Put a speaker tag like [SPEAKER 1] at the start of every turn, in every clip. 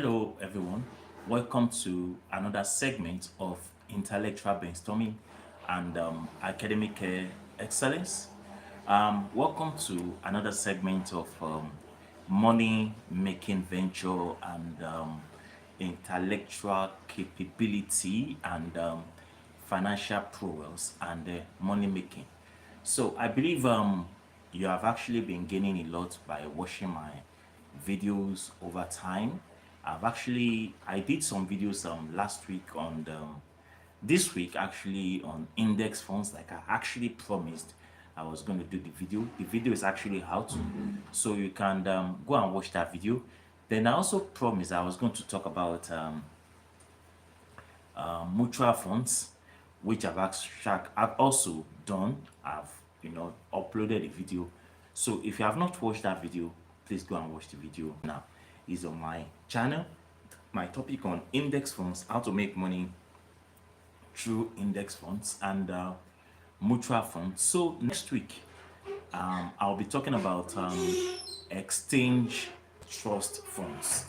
[SPEAKER 1] Hello, everyone. Welcome to another segment of intellectual brainstorming and academic excellence. Welcome to another segment of money making venture and intellectual capability and financial prowess and money making. So I believe you have actually been gaining a lot by watching my videos over time. I did some videos last week on this week actually on index funds, like I actually promised I was going to do the video. The video is actually out, so you can go and watch that video. Then I also promised I was going to talk about mutual funds, which I've also done. I've uploaded a video. So if you have not watched that video, please go and watch the video now. It's on my channel. My topic on index funds, how to make money through index funds and mutual funds. So next week, I'll be talking about exchange trust funds,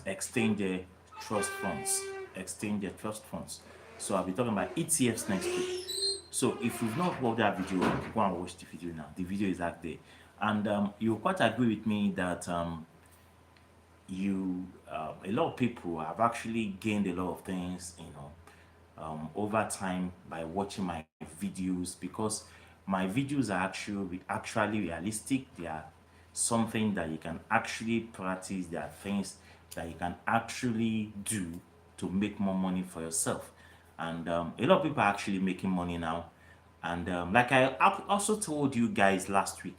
[SPEAKER 1] trust funds, exchange trust funds. So I'll be talking about ETFs next week. So if you've not watched that video, go and watch the video now. The video is out there, and you'll quite agree with me that a lot of people have actually gained a lot of things, over time by watching my videos, because my videos are actually realistic. They are something that you can actually practice. There are things that you can actually do to make more money for yourself, and a lot of people are actually making money now. And like I also told you guys last week,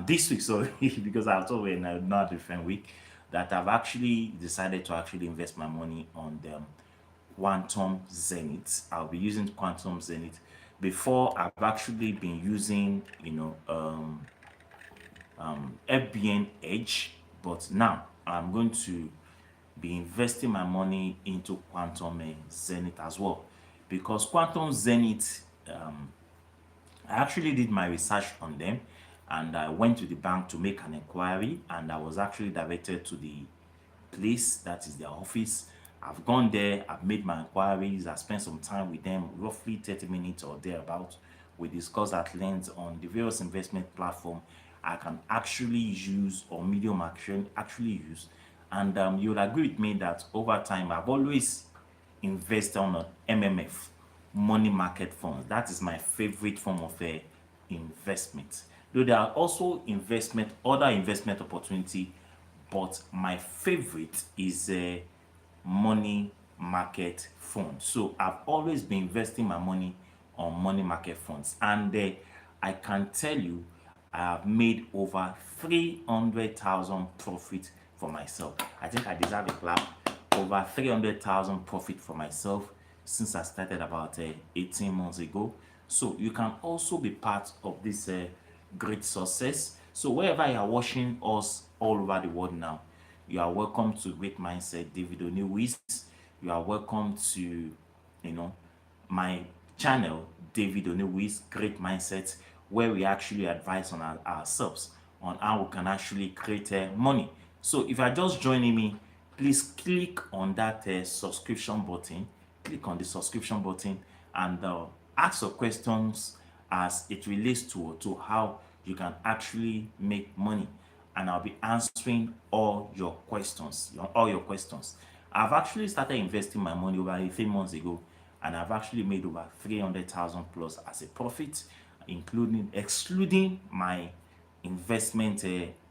[SPEAKER 1] this week, sorry, because I told you in another different week, that I've actually decided to actually invest my money on the quantum zenith. I'll be using quantum zenith. Before, I've actually been using FBN edge, but now I'm going to be investing my money into quantum zenith as well, because quantum zenith, I actually did my research on them, and I went to the bank to make an inquiry, and I was actually directed to the place that is their office. I've gone there, I've made my inquiries, I spent some time with them, roughly 30 minutes or thereabout. We discussed at length on the various investment platform I can actually use, or medium action actually use. And you'll agree with me that over time I've always invested on a MMF, money market funds. That is my favorite form of investment. Though there are also other investment opportunity, but my favorite is a money market fund. So I've always been investing my money on money market funds, and I can tell you I have made over 300,000 profit for myself. I think I deserve a clap. Over 300,000 profit for myself since I started about 18 months ago. So you can also be part of this great success. So wherever you are watching us all over the world now, you are welcome to Great Mindset David Onewis. You are welcome to, my channel David Onewis Great Mindset, where we actually advise on ourselves on how we can actually create money. So if you are just joining me, please click on that subscription button. Click on the subscription button and ask your questions as it relates to how you can actually make money, and I'll be answering all your questions. I've actually started investing my money over 18 months ago, and I've actually made over 300,000 plus as a profit, excluding my investment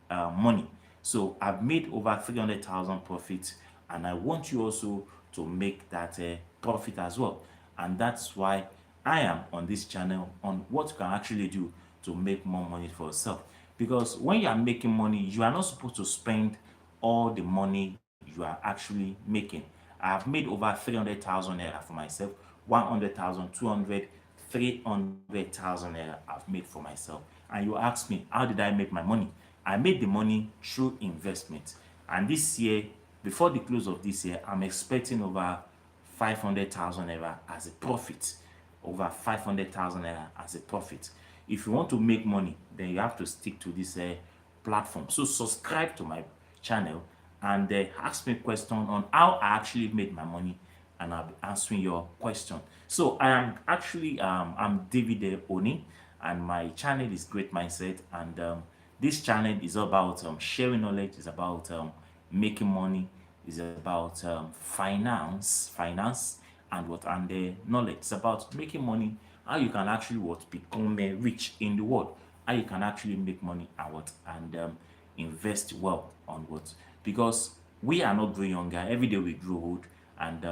[SPEAKER 1] money. So I've made over 300,000 profit, and I want you also to make that profit as well. And that's why I am on this channel on what you can actually do to make more money for yourself. Because when you are making money, you are not supposed to spend all the money you are actually making. I have made over 300,000 naira for myself, 100,000, 200, 300,000 naira I've made for myself. And you ask me, how did I make my money? I made the money through investment. And this year, before the close of this year, I'm expecting over 500,000 naira as a profit. Over 500,000 naira as a profit. If you want to make money, then you have to stick to this platform. So subscribe to my channel and ask me question on how I actually made my money, and I'll be answering your question. So I am actually I'm David Oni, and my channel is Great Mindset, and this channel is about sharing knowledge, is about making money, is about finance, and what and the knowledge. It's about making money, how you can actually what become rich in the world, how you can actually make money and what and invest well on what, because we are not growing younger every day, we grow old. And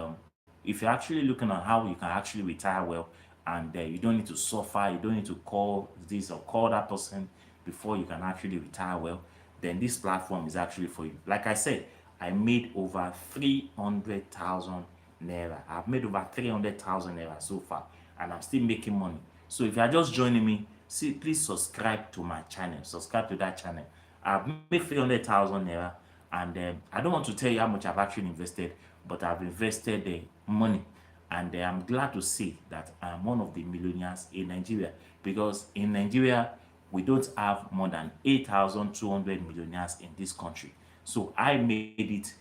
[SPEAKER 1] if you're actually looking at how you can actually retire well, and you don't need to suffer, you don't need to call this or call that person before you can actually retire well, then this platform is actually for you. Like I said, I made over 300,000 naira. I've made over 300,000 naira so far, and I'm still making money. So if you are just joining me, see, please subscribe to my channel, subscribe to that channel. I've made 300,000 naira, and I don't want to tell you how much I've actually invested, but I've invested money, and I'm glad to see that I'm one of the millionaires in Nigeria, because in Nigeria we don't have more than 8,200 millionaires in this country. So I made it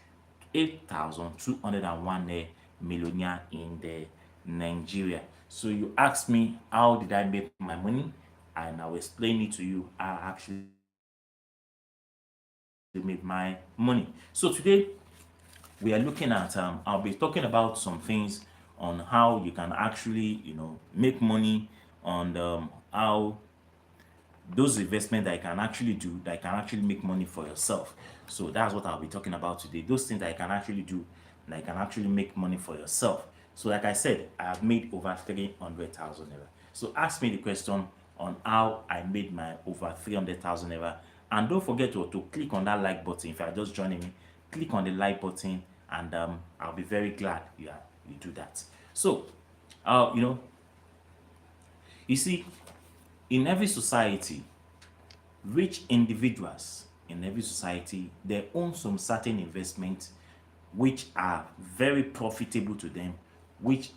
[SPEAKER 1] 8,201 millionaire in the Nigeria. So you asked me how did I make my money, and I'll explain it to you. I actually made my money. So today we are looking at I'll be talking about some things on how you can actually make money, on how those investments that you can actually do, that you can actually make money for yourself. So that's what I'll be talking about today. Those things that you can actually do, that you can actually make money for yourself. So like I said, I have made over 300,000 naira. So ask me the question on how I made my over 300,000 naira. And don't forget to click on that like button. If you are just joining me, click on the like button, and I'll be very glad you do that. So you see, in every society, rich individuals in every society, they own some certain investments which are very profitable to them, which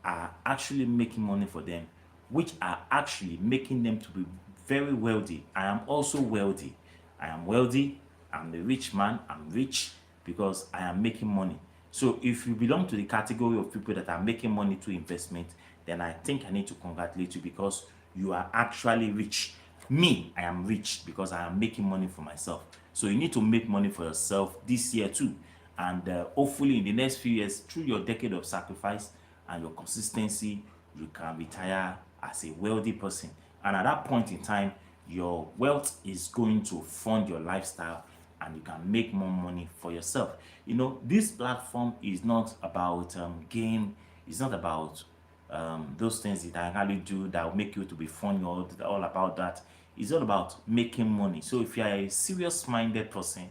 [SPEAKER 1] are actually making money for them, which are actually making them to be very wealthy. I am also wealthy. I am wealthy. I'm a rich man. I'm rich because I am making money. So if you belong to the category of people that are making money through investment, then I think I need to congratulate you, because you are actually rich. Me, I am rich because I am making money for myself. So you need to make money for yourself this year too. And hopefully in the next few years, through your decade of sacrifice and your consistency, you can retire as a wealthy person. And at that point in time, your wealth is going to fund your lifestyle, and you can make more money for yourself. This platform is not about game. It's not about those things that I really do that will make you to be funny, or all about that. It's all about making money. So if you are a serious minded person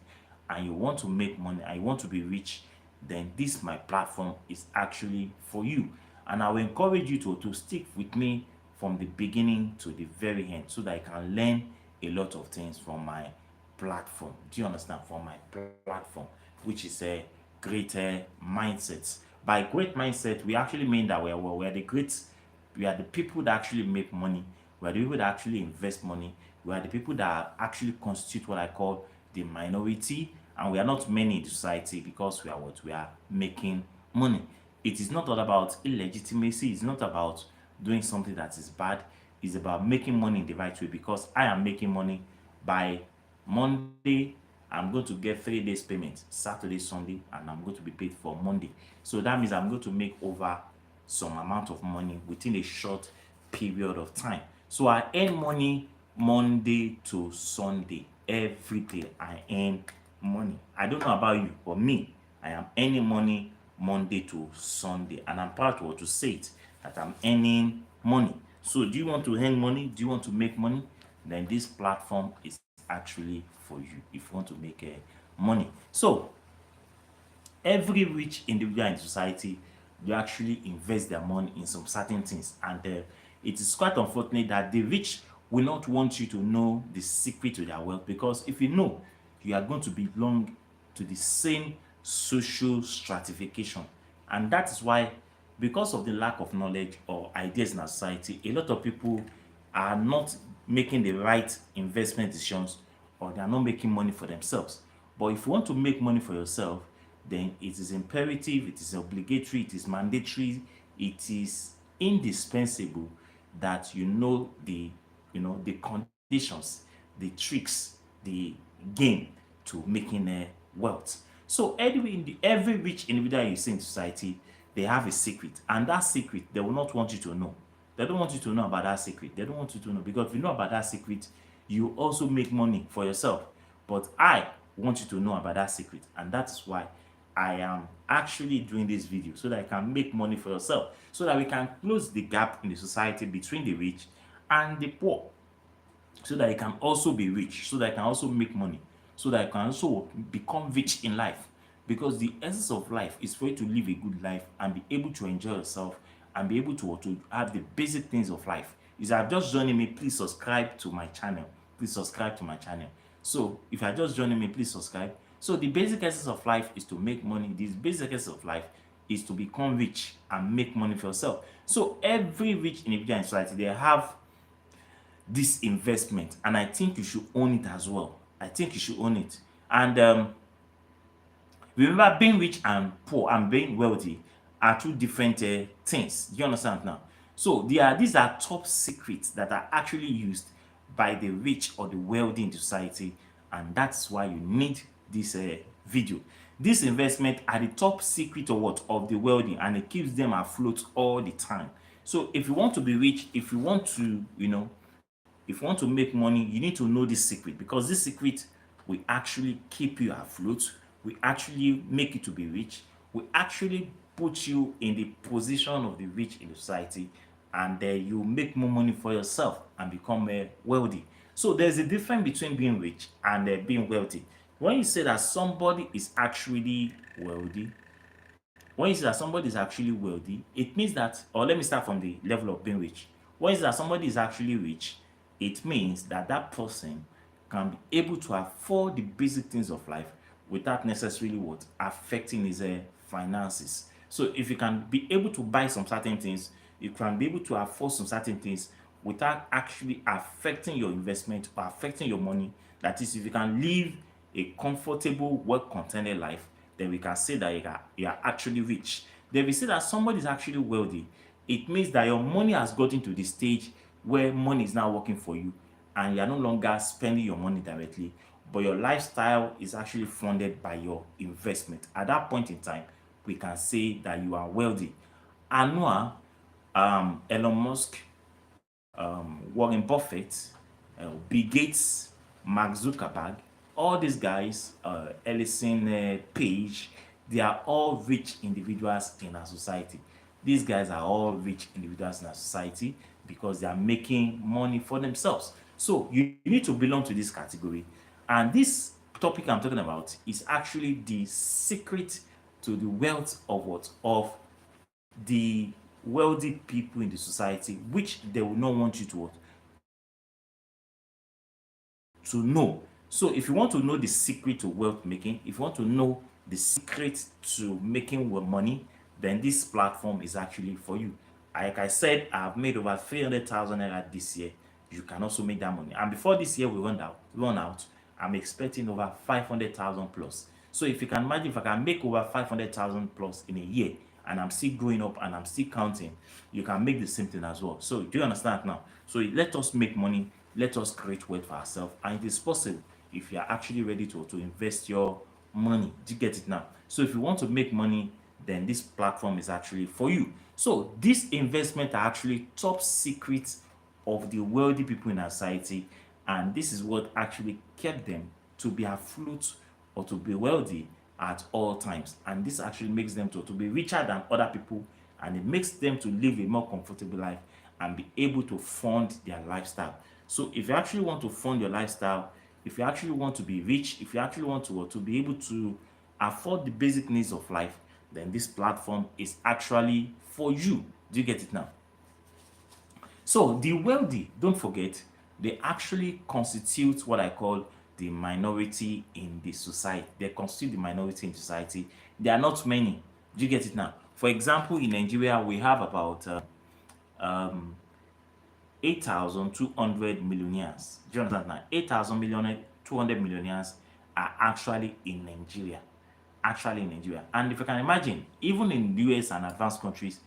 [SPEAKER 1] and you want to make money and you want to be rich, then this my platform is actually for you. And I will encourage you to stick with me from the beginning to the very end, so that I can learn a lot of things from my platform. Do you understand? From my platform, which is a greater mindset. By great mindset, we actually mean that we're the great, we are the people that actually make money, we are the people that actually invest money, we are the people that actually constitute what I call the minority, and we are not many in society, because we are making money. It is not all about illegitimacy, it's not about doing something that is bad, it's about making money in the right way, because I am making money. By Monday, I'm going to get 3 days payment, Saturday, Sunday, and I'm going to be paid for Monday. So that means I'm going to make over some amount of money within a short period of time. So I earn money Monday to Sunday. Every day I earn money. I don't know about you, but me, I am earning money Monday to Sunday, and I'm proud to say it, that I'm earning money. So do you want to earn money? Do you want to make money? Then this platform is actually for you if you want to make money. So every rich individual in society, they actually invest their money in some certain things, and it is quite unfortunate that the rich will not want you to know the secret to their wealth, because if you know, you are going to belong to the same social stratification. And that is why, because of the lack of knowledge or ideas in our society, a lot of people are not making the right investment decisions, or they are not making money for themselves. But if you want to make money for yourself, then it is imperative, it is obligatory, it is mandatory, it is indispensable that you know the conditions, the tricks, the game to making wealth. So every rich individual you see in society, they have a secret, and that secret they will not want you to know. They don't want you to know about that secret. They don't want you to know, because if you know about that secret, you also make money for yourself. But I want you to know about that secret, and that is why I am actually doing this video, so that I can make money for yourself, so that we can close the gap in the society between the rich and the poor, so that you can also be rich, so that you can also make money, so that you can also become rich in life. Because the essence of life is for you to live a good life and be able to enjoy yourself and be able to have the basic things of life. If you are just joining me, please subscribe to my channel. Please subscribe to my channel. So if you are just joining me, please subscribe. So the basic essence of life is to make money. This basic essence of life is to become rich and make money for yourself. So every rich individual in society, they have this investment, and I think you should own it as well. I think you should own it. And remember, being rich and poor and being wealthy are two different things. Do you understand now? So these are top secrets that are actually used by the rich or the wealthy in society, and that's why you need this video. This investment are the top secret of what, of the wealthy, and it keeps them afloat all the time. So if you want to be rich, if you want to, if you want to make money, you need to know this secret, because this secret will actually keep you afloat, will actually make you to be rich, will actually put you in the position of the rich in the society, and you make more money for yourself and become wealthy. So there's a difference between being rich and being wealthy. When you say that somebody is actually wealthy, when you say that somebody is actually wealthy, it means that, or let me start from the level of being rich. When you say that somebody is actually rich, it means that that person can be able to afford the basic things of life without necessarily what, affecting his finances. So if you can be able to buy some certain things, you can be able to afford some certain things without actually affecting your investment or affecting your money. That is, if you can live a comfortable, well-contented life, then we can say that you are actually rich. Then we say that somebody is actually wealthy. It means that your money has gotten to the stage where money is now working for you, and you are no longer spending your money directly, but your lifestyle is actually funded by your investment. At that point in time, we can say that you are wealthy. Anua, Elon Musk, Warren Buffett, Bill Gates, Mark Zuckerberg, all these guys, Ellison Page, they are all rich individuals in our society. These guys are all rich individuals in our society because they are making money for themselves. So you need to belong to this category. And this topic I'm talking about is actually the secret to the wealth of what? Of the wealthy people in the society, which they will not want you to know. So if you want to know the secret to wealth making, if you want to know the secret to making money, then this platform is actually for you. Like I said, I've made over 300,000 naira this year. You can also make that money. And before this year we run out, I'm expecting over 500,000 plus. So if you can imagine, if I can make over 500,000 plus in a year, and I'm still growing up and I'm still counting, you can make the same thing as well. So do you understand now? So let us make money, let us create wealth for ourselves, and it is possible if you are actually ready to invest your money. Do you get it now? So if you want to make money, then this platform is actually for you. So these investments are actually top secrets of the wealthy people in our society, and this is what actually kept them to be afloat or to be wealthy at all times. And this actually makes them to be richer than other people, and it makes them to live a more comfortable life and be able to fund their lifestyle. So if you actually want to fund your lifestyle, if you actually want to be rich, if you actually want to be able to afford the basic needs of life, then this platform is actually for you. Do you get it now? So the wealthy, don't forget, they actually constitute what I call the minority in the society. They constitute the minority in society. There are not many. Do you get it now? For example, in Nigeria, we have about 8,200 millionaires. Do you understand now? 8,200 millionaires, are actually in Nigeria. Actually in Nigeria. And if you can imagine, even in the US and advanced countries,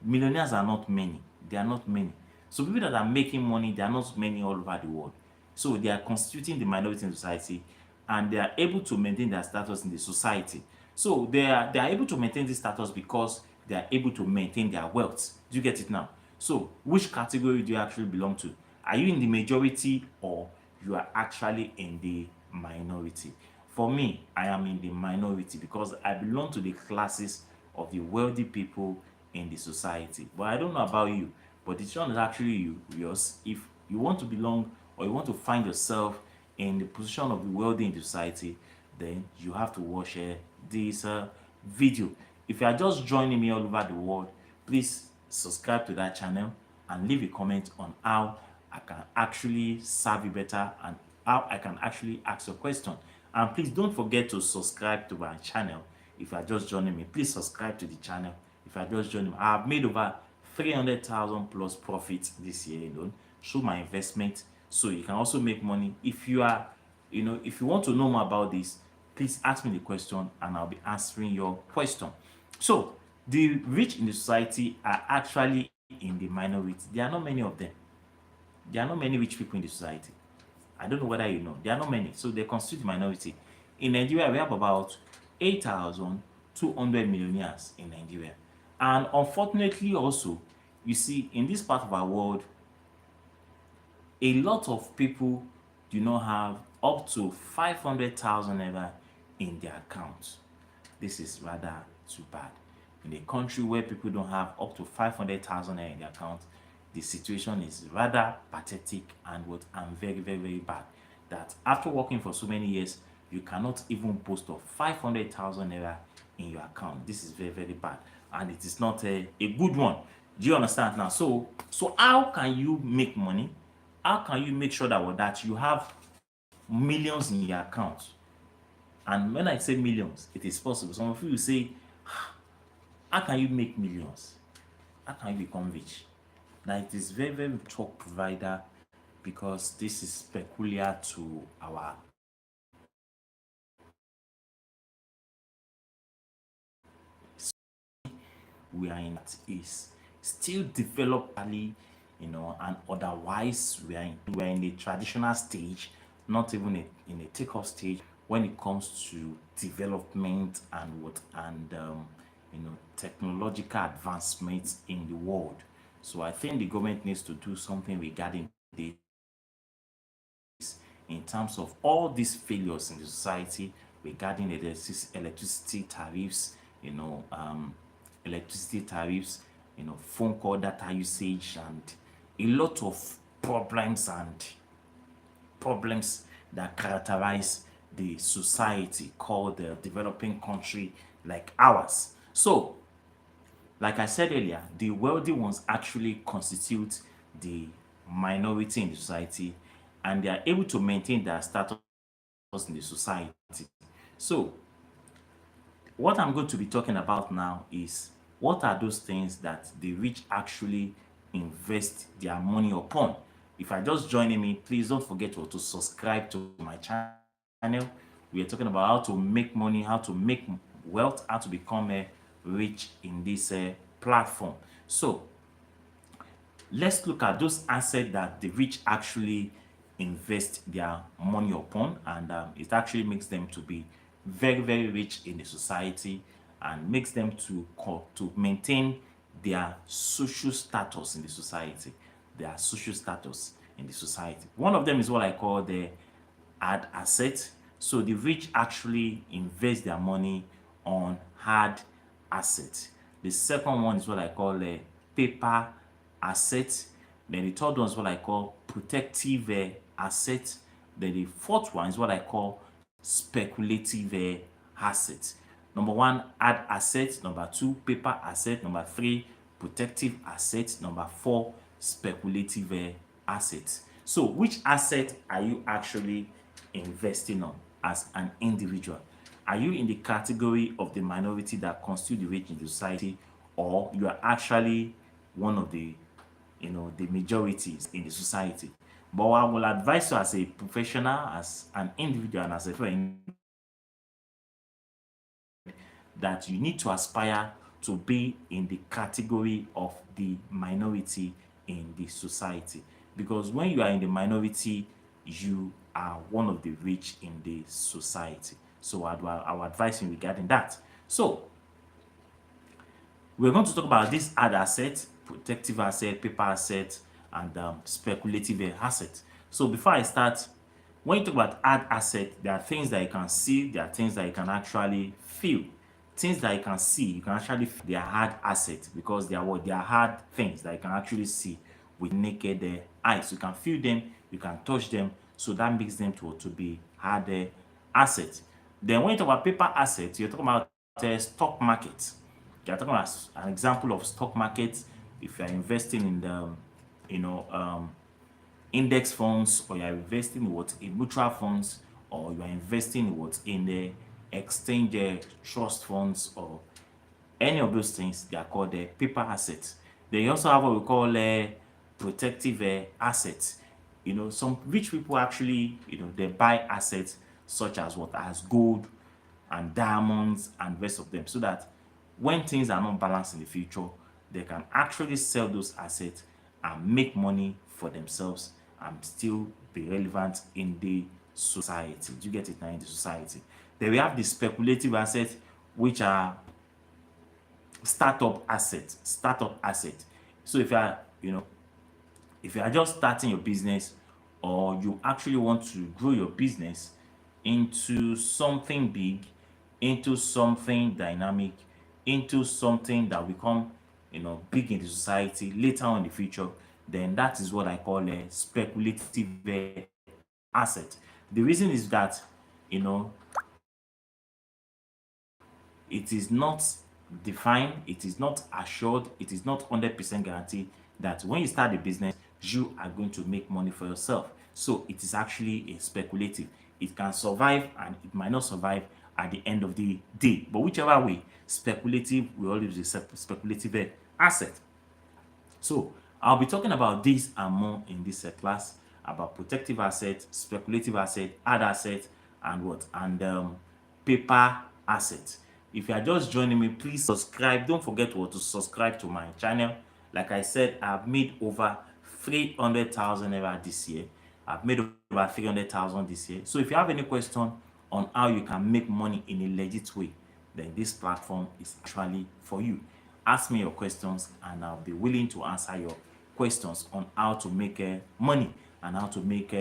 [SPEAKER 1] millionaires are not many. They are not many. So people that are making money, they are not many all over the world. So they are constituting the minority in society, and they are able to maintain their status in the society. So they are able to maintain this status because they are able to maintain their wealth. Do you get it now? So which category do you actually belong to? Are you in the majority, or you are actually in the minority? For me, I am in the minority because I belong to the classes of the wealthy people in the society. But I don't know about you, but the decision is actually yours. If you want to belong, or you want to find yourself in the position of the wealthy in the society, then you have to watch this video. If you are just joining me all over the world, please subscribe to that channel and leave a comment on how I can actually serve you better, and how I can actually ask your question. And please don't forget to subscribe to my channel. If you are just joining me, please subscribe to the channel. If you are just joining me, I have made over 300,000 plus profits this year alone through my investment. So you can also make money. If you are, if you want to know more about this, please ask me the question and I'll be answering your question. So the rich in the society are actually in the minority. There are not many of them. There are not many rich people in the society. I don't know whether you know. There are not many. So they constitute the minority. In Nigeria, we have about 8,200 millionaires in Nigeria. And unfortunately also, you see, in this part of our world, a lot of people do not have up to 500,000 naira in their account. This is rather too bad. In a country where people don't have up to 500,000 naira in their account, the situation is rather pathetic and very, very, very bad. That after working for so many years, you cannot even boast of 500,000 naira in your account. This is very, very bad, and it is not a good one. Do you understand now? So how can you make money? How can you make sure that you have millions in your account? And when I say millions, it is possible. Some of you will say, how can you make millions? How can you become rich? Now it is very, very talk provider, because this is peculiar to our we are in, that is still developing, and otherwise we are in a traditional stage, not even in a takeoff stage when it comes to development and technological advancements in the world. So I think the government needs to do something regarding this, in terms of all these failures in the society regarding electricity tariffs, electricity tariffs, phone call data usage, and a lot of problems that characterize the society called the developing country like ours. So, like I said earlier, the wealthy ones actually constitute the minority in the society, and they are able to maintain their status in the society. So, what I'm going to be talking about now is, what are those things that the rich actually invest their money upon? If I just joining me, please don't forget to subscribe to my channel. We are talking about how to make money, how to make wealth, how to become rich in this platform. So let's look at those assets that the rich actually invest their money upon, and it actually makes them to be very, very rich in the society, and makes them to maintain their social status in the society. Their social status in the society. One of them is what I call the hard asset. So the rich actually invest their money on hard assets. The second one is what I call a paper asset. Then the third one is what I call protective asset. Then the fourth one is what I call speculative asset. Number one, hard asset. Number two, paper asset. Number three, protective asset. Number four, speculative assets. So which asset are you actually investing on as an individual? Are you in the category of the minority that constitute the rich in the society, or you are actually one of the the majorities in the society? But I will advise you as a professional, as an individual, and as a friend that you need to aspire to be in the category of the minority in the society. Because when you are in the minority, you are one of the rich in the society. So I would advise you regarding that. So we're going to talk about this hard asset, protective asset, paper asset, and speculative asset. So before I start, when you talk about hard asset, there are things that you can see, there are things that you can actually feel. Things that you can see, you can actually feel they are hard assets because they are what? They are hard things that you can actually see with naked eyes. You can feel them, you can touch them, so that makes them to be hard assets. Then when you talk about paper assets, you're talking about stock market. You're talking about an example of stock market. If you're investing in the, you know, index funds, or you're investing in what in mutual funds, or you're investing in what in the exchange trust funds, or any of those things, they are called paper assets. Then you also have what we call protective assets. Some rich people actually, they buy assets such as what as gold and diamonds and rest of them, so that when things are not balanced in the future, they can actually sell those assets and make money for themselves and still be relevant in the society. Do you get it now? In the society, then we have the speculative assets, which are startup asset. So if you are just starting your business, or you actually want to grow your business into something big, into something dynamic, into something that will become big in the society later on in the future, then that is what I call a speculative asset. The reason is that you know it is not defined, it is not assured, it is not 100% guaranteed that when you start a business, you are going to make money for yourself. So it is actually a speculative. It can survive and it might not survive at the end of the day. But whichever way, speculative will always be speculative asset. So I'll be talking about this and more in this class, about protective asset, speculative asset, hard asset, and what and paper asset. If you are just joining me, please subscribe. Don't forget to subscribe to my channel. Like I said, I've made over 300,000 naira this year. I've made over 300,000 this year. So if you have any question on how you can make money in a legit way, then this platform is actually for you. Ask me your questions and I'll be willing to answer your questions on how to make money and how to make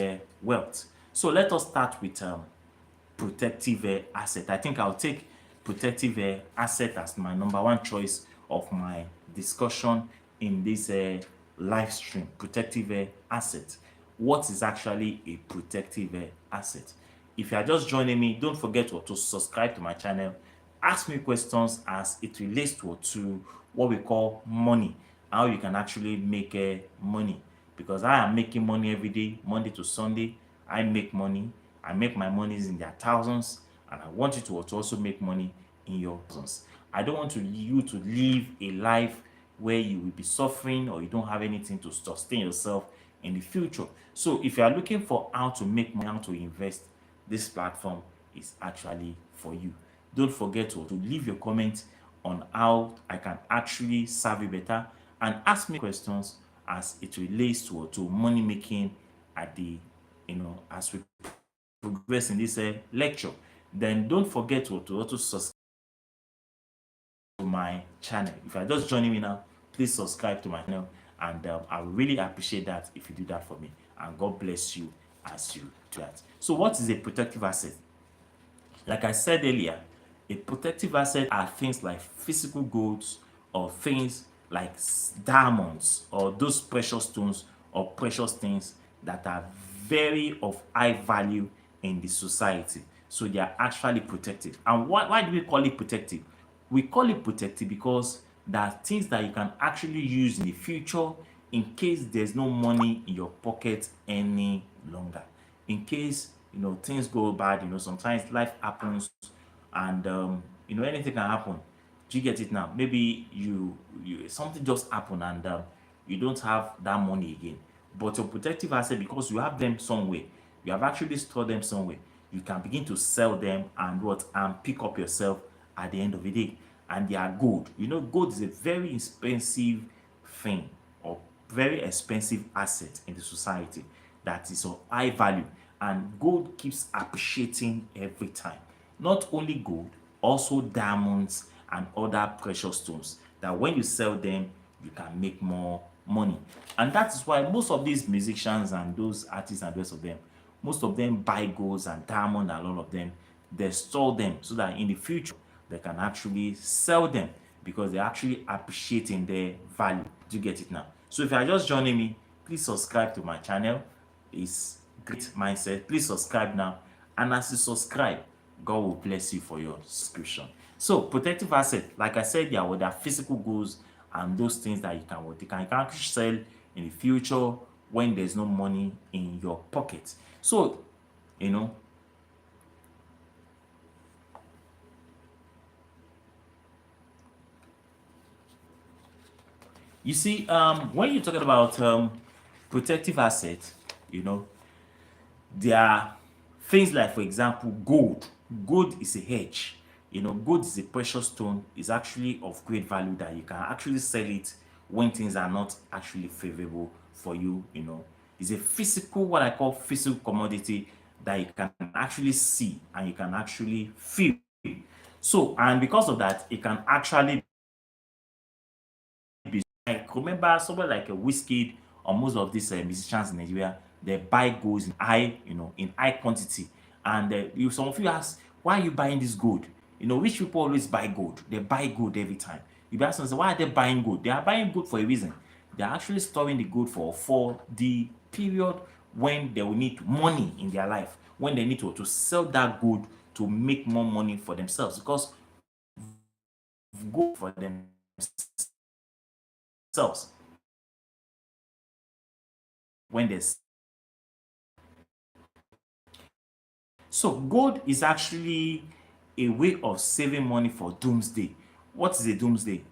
[SPEAKER 1] wealth. So let us start with protective asset. I think I'll take protective asset as my number one choice of my discussion in this live stream. Protective asset. What is actually a protective asset? If you are just joining me, don't forget to subscribe to my channel. Ask me questions as it relates to what we call money, how you can actually make money. Because I am making money every day, Monday to Sunday. I make money. I make my monies in their thousands, and I want you to also make money in your thousands. I don't want you to live a life where you will be suffering or you don't have anything to sustain yourself in the future. So if you are looking for how to make money, how to invest, this platform is actually for you. Don't forget to leave your comment on how I can actually serve you better, and ask me questions as it relates to money making at the as we progress in this lecture. Then don't forget to also subscribe to my channel. If you're just joining me now, please subscribe to my channel, and I will really appreciate that if you do that for me, and God bless you as you do that. So what is a protective asset? Like I said earlier, a protective asset are things like physical goods, or things like diamonds, or those precious stones or precious things that are very of high value in the society. So they are actually protected. And why do we call it protective? We call it protective because there are things that you can actually use in the future in case there's no money in your pocket any longer. In case things go bad, sometimes life happens, and anything can happen. Do you get it now? Maybe you something just happened, and you don't have that money again. But your protective asset, because you have them somewhere, you have actually stored them somewhere, you can begin to sell them and what and pick up yourself at the end of the day. And they are gold. You know, gold is a very expensive thing or very expensive asset in the society that is of high value, and gold keeps appreciating every time. Not only gold, also diamonds and other precious stones that when you sell them, you can make more money. And that is why most of these musicians and those artists and the rest of them, most of them buy golds and diamond and all of them. They store them so that in the future they can actually sell them because they're actually appreciating their value. Do you get it now? So if you are just joining me, please subscribe to my channel. It's Great Mindset. Please subscribe now. And as you subscribe, God will bless you for your subscription. So protective asset, like I said, yeah, well, there are physical goods and those things that you can actually sell in the future when there's no money in your pocket. So, you know, you see, when you're talking about protective assets, you know, there are things like, for example, gold. Gold is a hedge. You know, gold is a precious stone. It's actually of great value that you can actually sell it when things are not actually favorable for you. You know, it's a physical, what I call physical commodity that you can actually see and you can actually feel. So, and because of that, it can actually be like, remember someone like a Whiskey or most of these musicians in Nigeria, they buy gold in high, in high quantity. And some of you ask, why are you buying this gold? You know, rich people always buy gold. They buy gold every time. You be asking, why are they buying gold? They are buying gold for a reason. They are actually storing the gold for the period when they will need money in their life, when they need to sell that gold to make more money for themselves, because gold for themselves when they. So gold is actually a way of saving money for doomsday. What is a doomsday?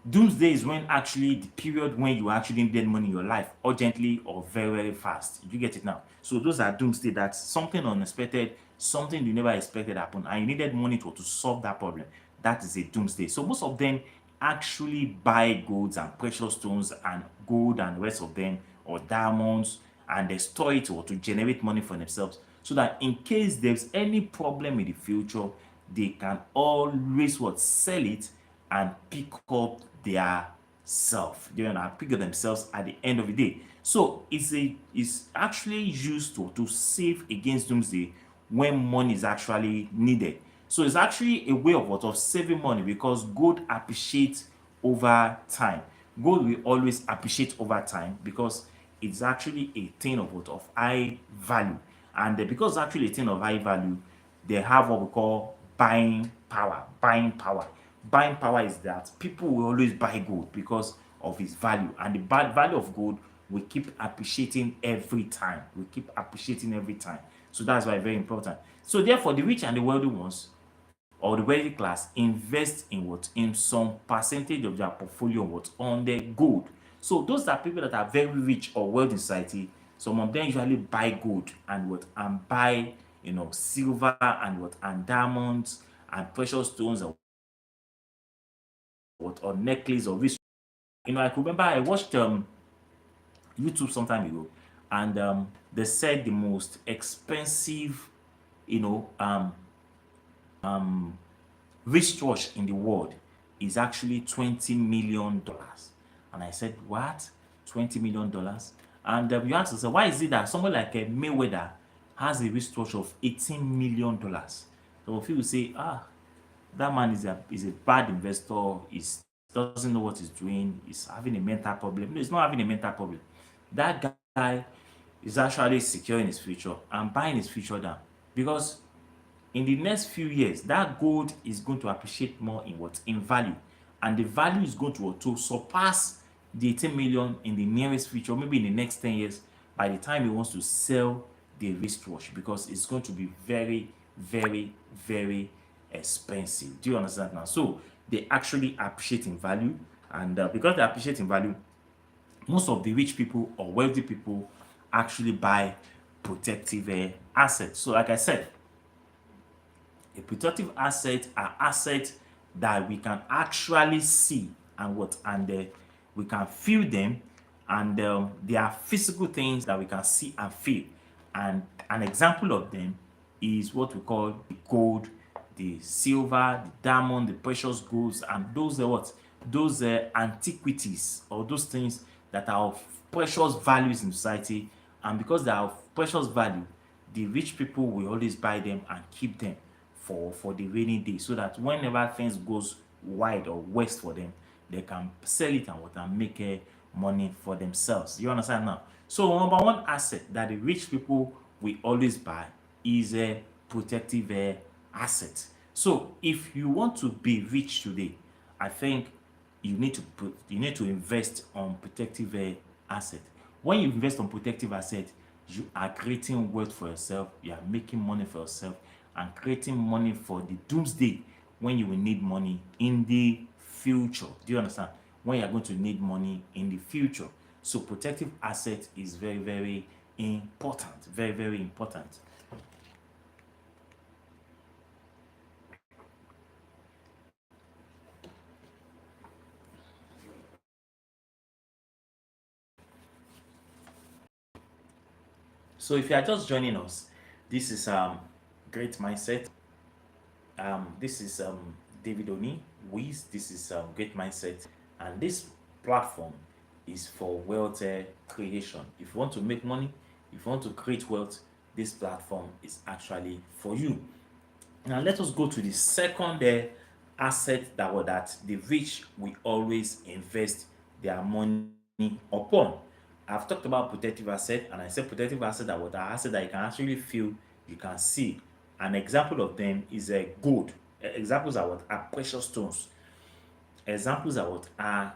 [SPEAKER 1] Doomsday is when actually the period when you actually need money in your life urgently or very, very fast. You get it now? So those are doomsday. That's something unexpected, something you never expected happen, and you needed money to solve that problem. That is a doomsday. So most of them actually buy golds and precious stones and gold and the rest of them, or diamonds, and they store it or to generate money for themselves so that in case there's any problem in the future, they can always sell it and pick up their self. They will pick up themselves at the end of the day. So it's actually used to save against doomsday when money is actually needed. So it's actually a way of of saving money, because gold appreciates over time. Gold will always appreciate over time because it's actually a thing of high value. And because it's actually a thing of high value, they have what we call buying power. Buying power. Buying power is that people will always buy gold because of its value, and the value of gold will keep appreciating every time. We keep appreciating every time. So that's why it's very important. So therefore, the rich and the wealthy ones, or the wealthy class, invest in in some percentage of their portfolio on their gold. So those are people that are very rich or wealthy in society. Some of them usually buy gold and buy silver and diamonds and precious stones, or necklace or wrist. I could remember I watched YouTube some time ago, and they said the most expensive, you know, wristwatch in the world is actually $20 million. And I said, what? $20 million? And you ask yourself, why is it that someone like Mayweather has a wristwatch of $18 million? So people say, that man is a bad investor. He doesn't know what he's doing. He's having a mental problem. No, he's not having a mental problem. That guy is actually securing his future and buying his future down, because in the next few years that gold is going to appreciate more in value, and the value is going to surpass the 18 million in the nearest future, maybe in the next 10 years, by the time he wants to sell the wristwatch, because it's going to be very, very, very expensive. Do you understand now? So they actually appreciate in value, and because they appreciate in value, most of the rich people or wealthy people actually buy protective assets. So like I said, a protective asset are assets that we can actually see and we can feel them, and they are physical things that we can see and feel. And an example of them is what we call the gold, the silver, the diamond, the precious goods, and those are what those antiquities, or those things that are of precious values in society. And because they are of precious value, the rich people will always buy them and keep them for the rainy day, so that whenever things goes wide or west for them, they can sell it and make money for themselves. You understand now? So number one asset that the rich people will always buy is a protective asset. So if you want to be rich today, I think you need to invest on protective asset. When you invest on protective asset, you are creating wealth for yourself, you are making money for yourself, and creating money for the doomsday when you will need money in the future. Do you understand? When you are going to need money in the future. So protective asset is very, very important. Very, very important. So if you are just joining us, this is Great Mindset. This is David Oni Wiz. This is Great Mindset, and this platform is for wealth creation. If you want to make money, if you want to create wealth, this platform is actually for you. Now let us go to the second asset that the rich will always invest their money upon. I've talked about protective asset, and I said protective asset that what are asset that you can actually feel, you can see. An example of them is a gold. Examples are what are precious stones. Examples are what are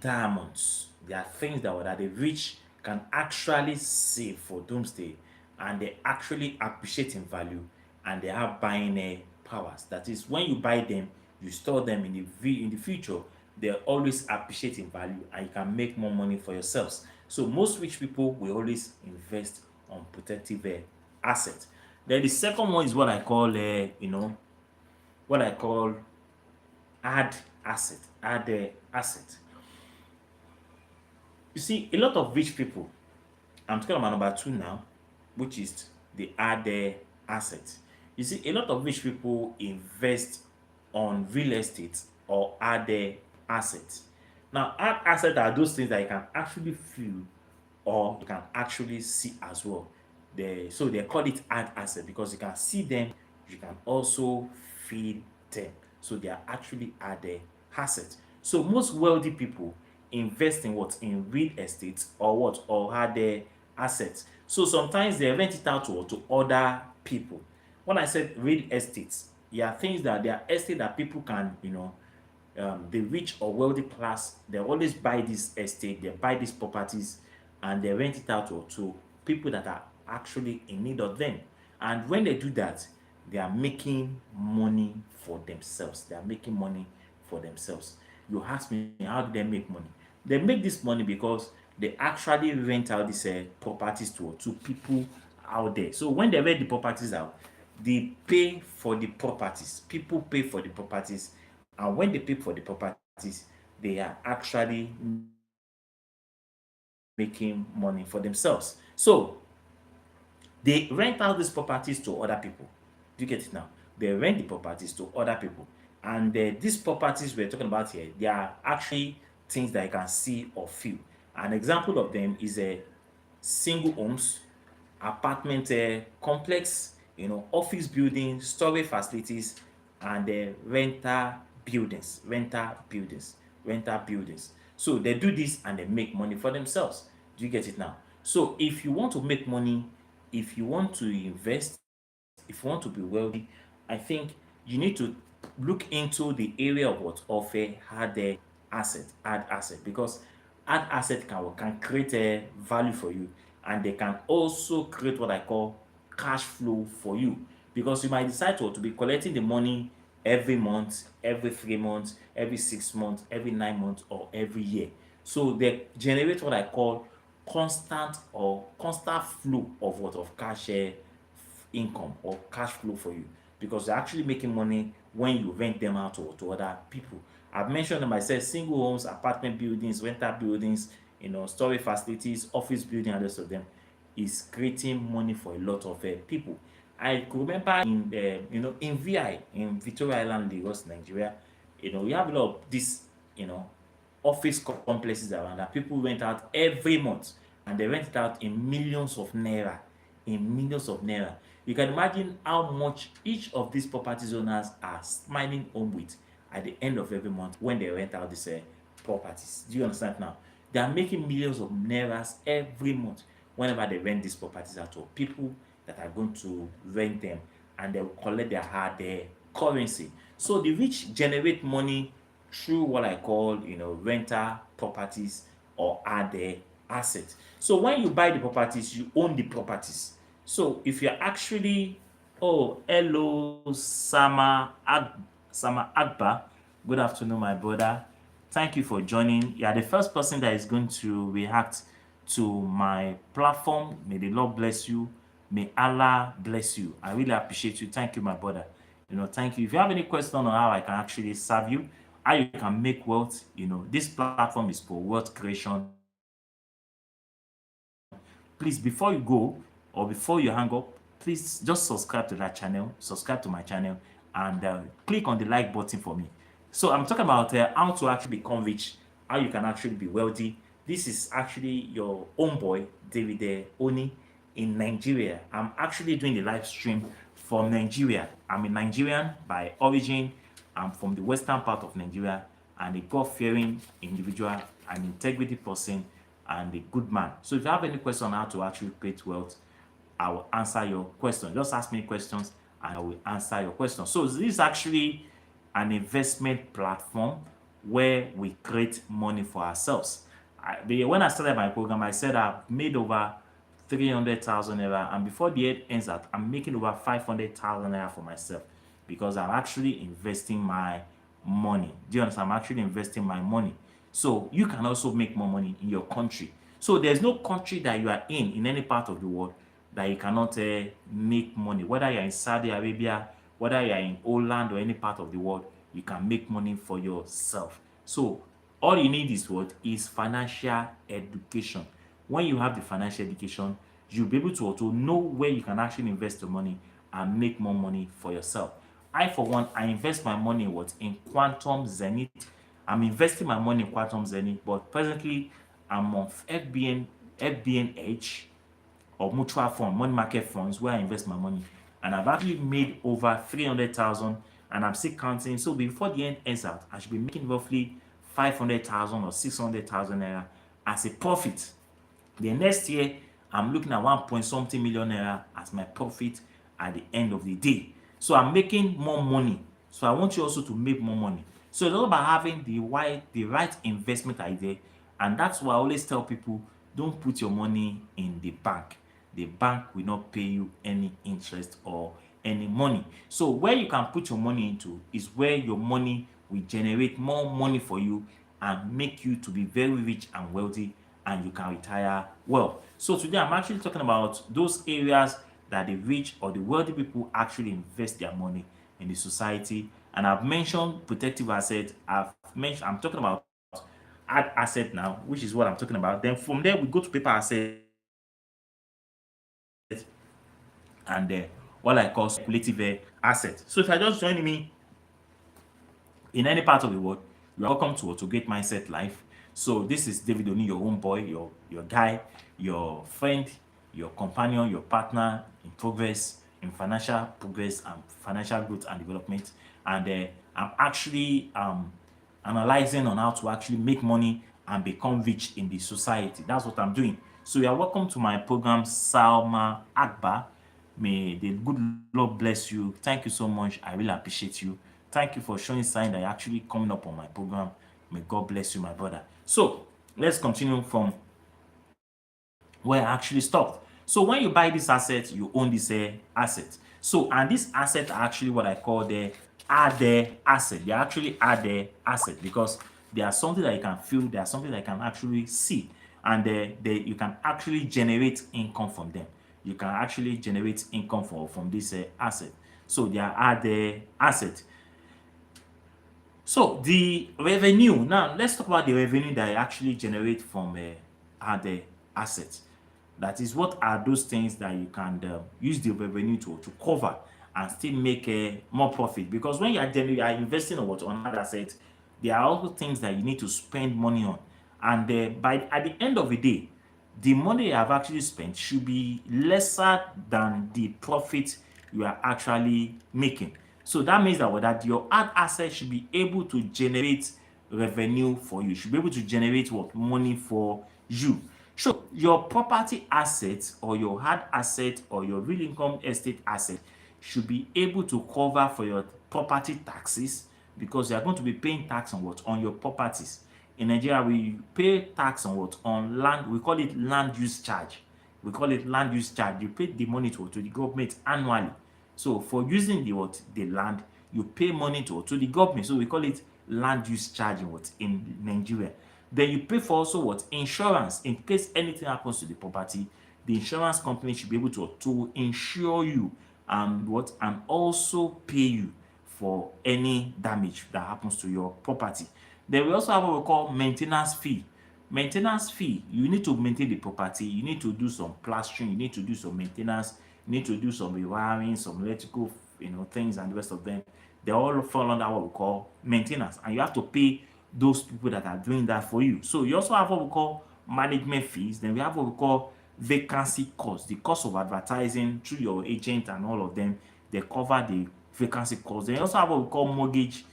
[SPEAKER 1] diamonds. They are things that the rich can actually save for doomsday, and they actually appreciate in value, and they have buying powers. That is, when you buy them, you store them in the future. They always appreciate in value, and you can make more money for yourselves. So most rich people will always invest on protective assets. Then the second one is what I call what I call add asset. Add asset. You see, a lot of rich people, I'm talking about number two now, which is the add asset. You see, a lot of rich people invest on real estate or add assets. Now, add asset are those things that you can actually feel or you can actually see as well. So they call it add asset because you can see them, you can also feel them. So they are actually add assets. So most wealthy people invest in what? In real estate or what? Or add assets. So sometimes they rent it out to other people. When I said real estate, yeah, things that they are estate that people can, the rich or wealthy class, they always buy this estate, they buy these properties, and they rent it out to people that are actually in need of them. And when they do that, they are making money for themselves. They are making money for themselves. You ask me, how do they make money? They make this money because they actually rent out these properties to people out there. So when they rent the properties out, they pay for the properties. People pay for the properties, and when they pay for the properties, they are actually making money for themselves. So they rent out these properties to other people. Do you get it now? They rent the properties to other people. And these properties we're talking about here, they are actually things that you can see or feel. An example of them is a single homes, apartment complex, office buildings, storage facilities, and rental buildings. So they do this and they make money for themselves. Do you get it now? So if you want to make money, if you want to invest, if you want to be wealthy, I think you need to look into the area of what of a add asset, because add asset can create a value for you, and they can also create what I call cash flow for you, because you might decide to be collecting the money every month, every 3 months, every 6 months, every 9 months, or every year. So they generate what I call constant flow of what of cash income or cash flow for you, because they're actually making money when you rent them out to other people. I've mentioned them myself: single homes, apartment buildings, rental buildings, storage facilities, office building, and the rest of them is creating money for a lot of people. I could remember in in VI, in Victoria Island, Lagos, Nigeria, we have a lot of this, you know office complexes around that people rent out every month, and they rent it out in millions of naira. In millions of naira. You can imagine how much each of these properties owners are smiling home with at the end of every month when they rent out these properties. Do you understand now? They are making millions of nairas every month whenever they rent these properties out to people that are going to rent them, and they will collect their hard currency. So the rich generate money through what I call, rental properties or other assets. So when you buy the properties, you own the properties. So if you're actually, oh, hello, Sama Agba. Good afternoon, my brother. Thank you for joining. You are the first person that is going to react to my platform. May the Lord bless you. May Allah bless you. I really appreciate you. Thank you, my brother. Thank you. If you have any question on how I can actually serve you, how you can make wealth, this platform is for wealth creation. Please, before you go or before you hang up, please just subscribe to that channel, subscribe to my channel, and click on the like button for me. So I'm talking about how to actually become rich, how you can actually be wealthy. This is actually your own boy, David Oni, in Nigeria. I'm actually doing the live stream from Nigeria. I'm a Nigerian by origin. I'm from the western part of Nigeria, and a God-fearing individual, an integrity person, and a good man. So if you have any question on how to actually create wealth, I will answer your question. Just ask me questions and I will answer your question. So this is actually an investment platform where we create money for ourselves. When I started my program, I said I've made over 300,000 naira, and before the year ends out, I'm making over 500,000 naira for myself, because I'm actually investing my money. Do you understand? I'm actually investing my money. So you can also make more money in your country. So there's no country that you are in any part of the world, that you cannot make money. Whether you're in Saudi Arabia, whether you're in Holland or any part of the world, you can make money for yourself. So all you need is what? Is financial education. When you have the financial education, you'll be able to know where you can actually invest your money and make more money for yourself. I, for one, I invest my money in Quantum Zenith. I'm investing my money in Quantum Zenith, but presently I'm on FBNH, or mutual fund, money market funds, where I invest my money. And I've actually made over 300,000, and I'm still counting. So before the end ends out, I should be making roughly 500,000 or 600,000 naira as a profit. The next year, I'm looking at 1 point something million naira as my profit at the end of the day. So I'm making more money. So I want you also to make more money. So it's all about having the right investment idea. And that's why I always tell people, don't put your money in the bank. The bank will not pay you any interest or any money. So where you can put your money into is where your money will generate more money for you and make you to be very rich and wealthy, and you can retire well. So today I'm actually talking about those areas that the rich or the wealthy people actually invest their money in the society. And I've mentioned protective assets. I'm talking about hard asset now, which is what I'm talking about. Then from there we go to paper assets, and what I call speculative assets. So if you're just joining me in any part of the world, you are welcome to Great Mindset Life. So this is David Oni, your own boy, your guy, your friend, your companion, your partner in progress, in financial progress and financial growth and development. And I'm actually analyzing on how to actually make money and become rich in the society. That's what I'm doing. So you are welcome to my program, Salma Akbar. May the good Lord bless you. Thank you so much. I really appreciate you. Thank you for showing sign that you're actually coming up on my program. May God bless you, my brother. So let's continue from where I actually stopped. So when you buy this asset, you own this asset. So, and this asset are actually what I call the add asset. They actually add the asset, because They are something that you can feel, they are something that you can actually see, and you can actually generate income from them. You can actually generate income from this asset. So they are the asset. So the revenue, now let's talk about the revenue that I actually generate from the assets. That is, what are those things that you can use the revenue to cover and still make more profit? Because when you are investing on what, on other assets, there are also things that you need to spend money on, and by at the end of the day, the money you have actually spent should be lesser than the profit you are actually making. So that means that your hard asset should be able to generate revenue for you, should be able to generate what, money for you. So your property asset or your hard asset or your real income estate asset should be able to cover for your property taxes, because you are going to be paying tax on what, on your properties. In Nigeria, we pay tax on what, on land. We call it land use charge. We call it land use charge. You pay the money to the government annually. So for using the land, you pay money to the government. So we call it land use charge in Nigeria. Then you pay for also what, insurance. In case anything happens to the property, the insurance company should be able to insure you and also pay you for any damage that happens to your property. Then we also have what we call maintenance fee. Maintenance fee, you need to maintain the property, you need to do some plastering, you need to do some maintenance, you need to do some rewiring, some electrical things, and the rest of them. They all fall under what we call maintenance, and you have to pay those people that are doing that for you. So you also have what we call management fees. Then we have what we call vacancy cost, the cost of advertising through your agent and all of them. They cover the vacancy cost. Then you also have what we call mortgage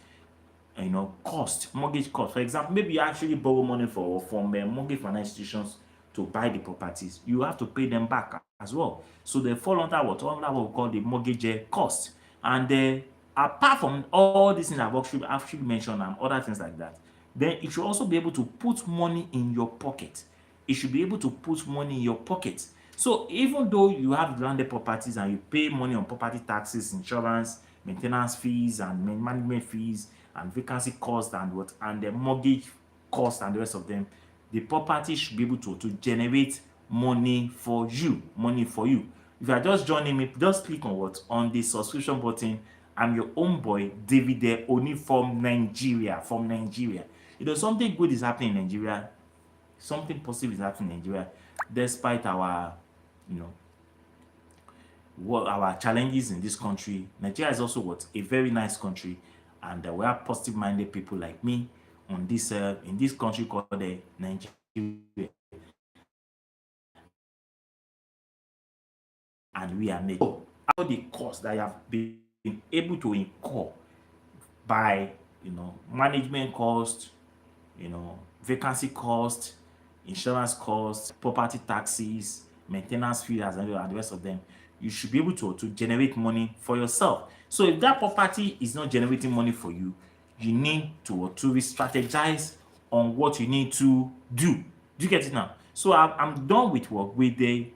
[SPEAKER 1] mortgage cost. For example, maybe you actually borrow money from mortgage financial institutions to buy the properties. You have to pay them back as well. So they fall under what we call the mortgage cost. And apart from all these things I've actually mentioned and other things like that, then it should also be able to put money in your pocket. It should be able to put money in your pocket. So even though you have landed properties and you pay money on property taxes, insurance, maintenance fees, and management fees, and vacancy cost, and the mortgage cost, and the rest of them, the property should be able to generate money for you. If you are just joining me, just click on the subscription button. I'm your own boy, David there, only from Nigeria. Something good is happening in Nigeria. Something positive is happening in Nigeria, despite our our challenges in this country. Nigeria is also a very nice country, and we have positive-minded people like me on this in this country called Nigeria, and we are made. All the costs that I have been able to incur by management cost, vacancy cost, insurance costs, property taxes, maintenance fees, and the rest of them, you should be able to generate money for yourself. So if that property is not generating money for you, you need to re-strategize on what you need to do. Do you get it now? So I'm done with the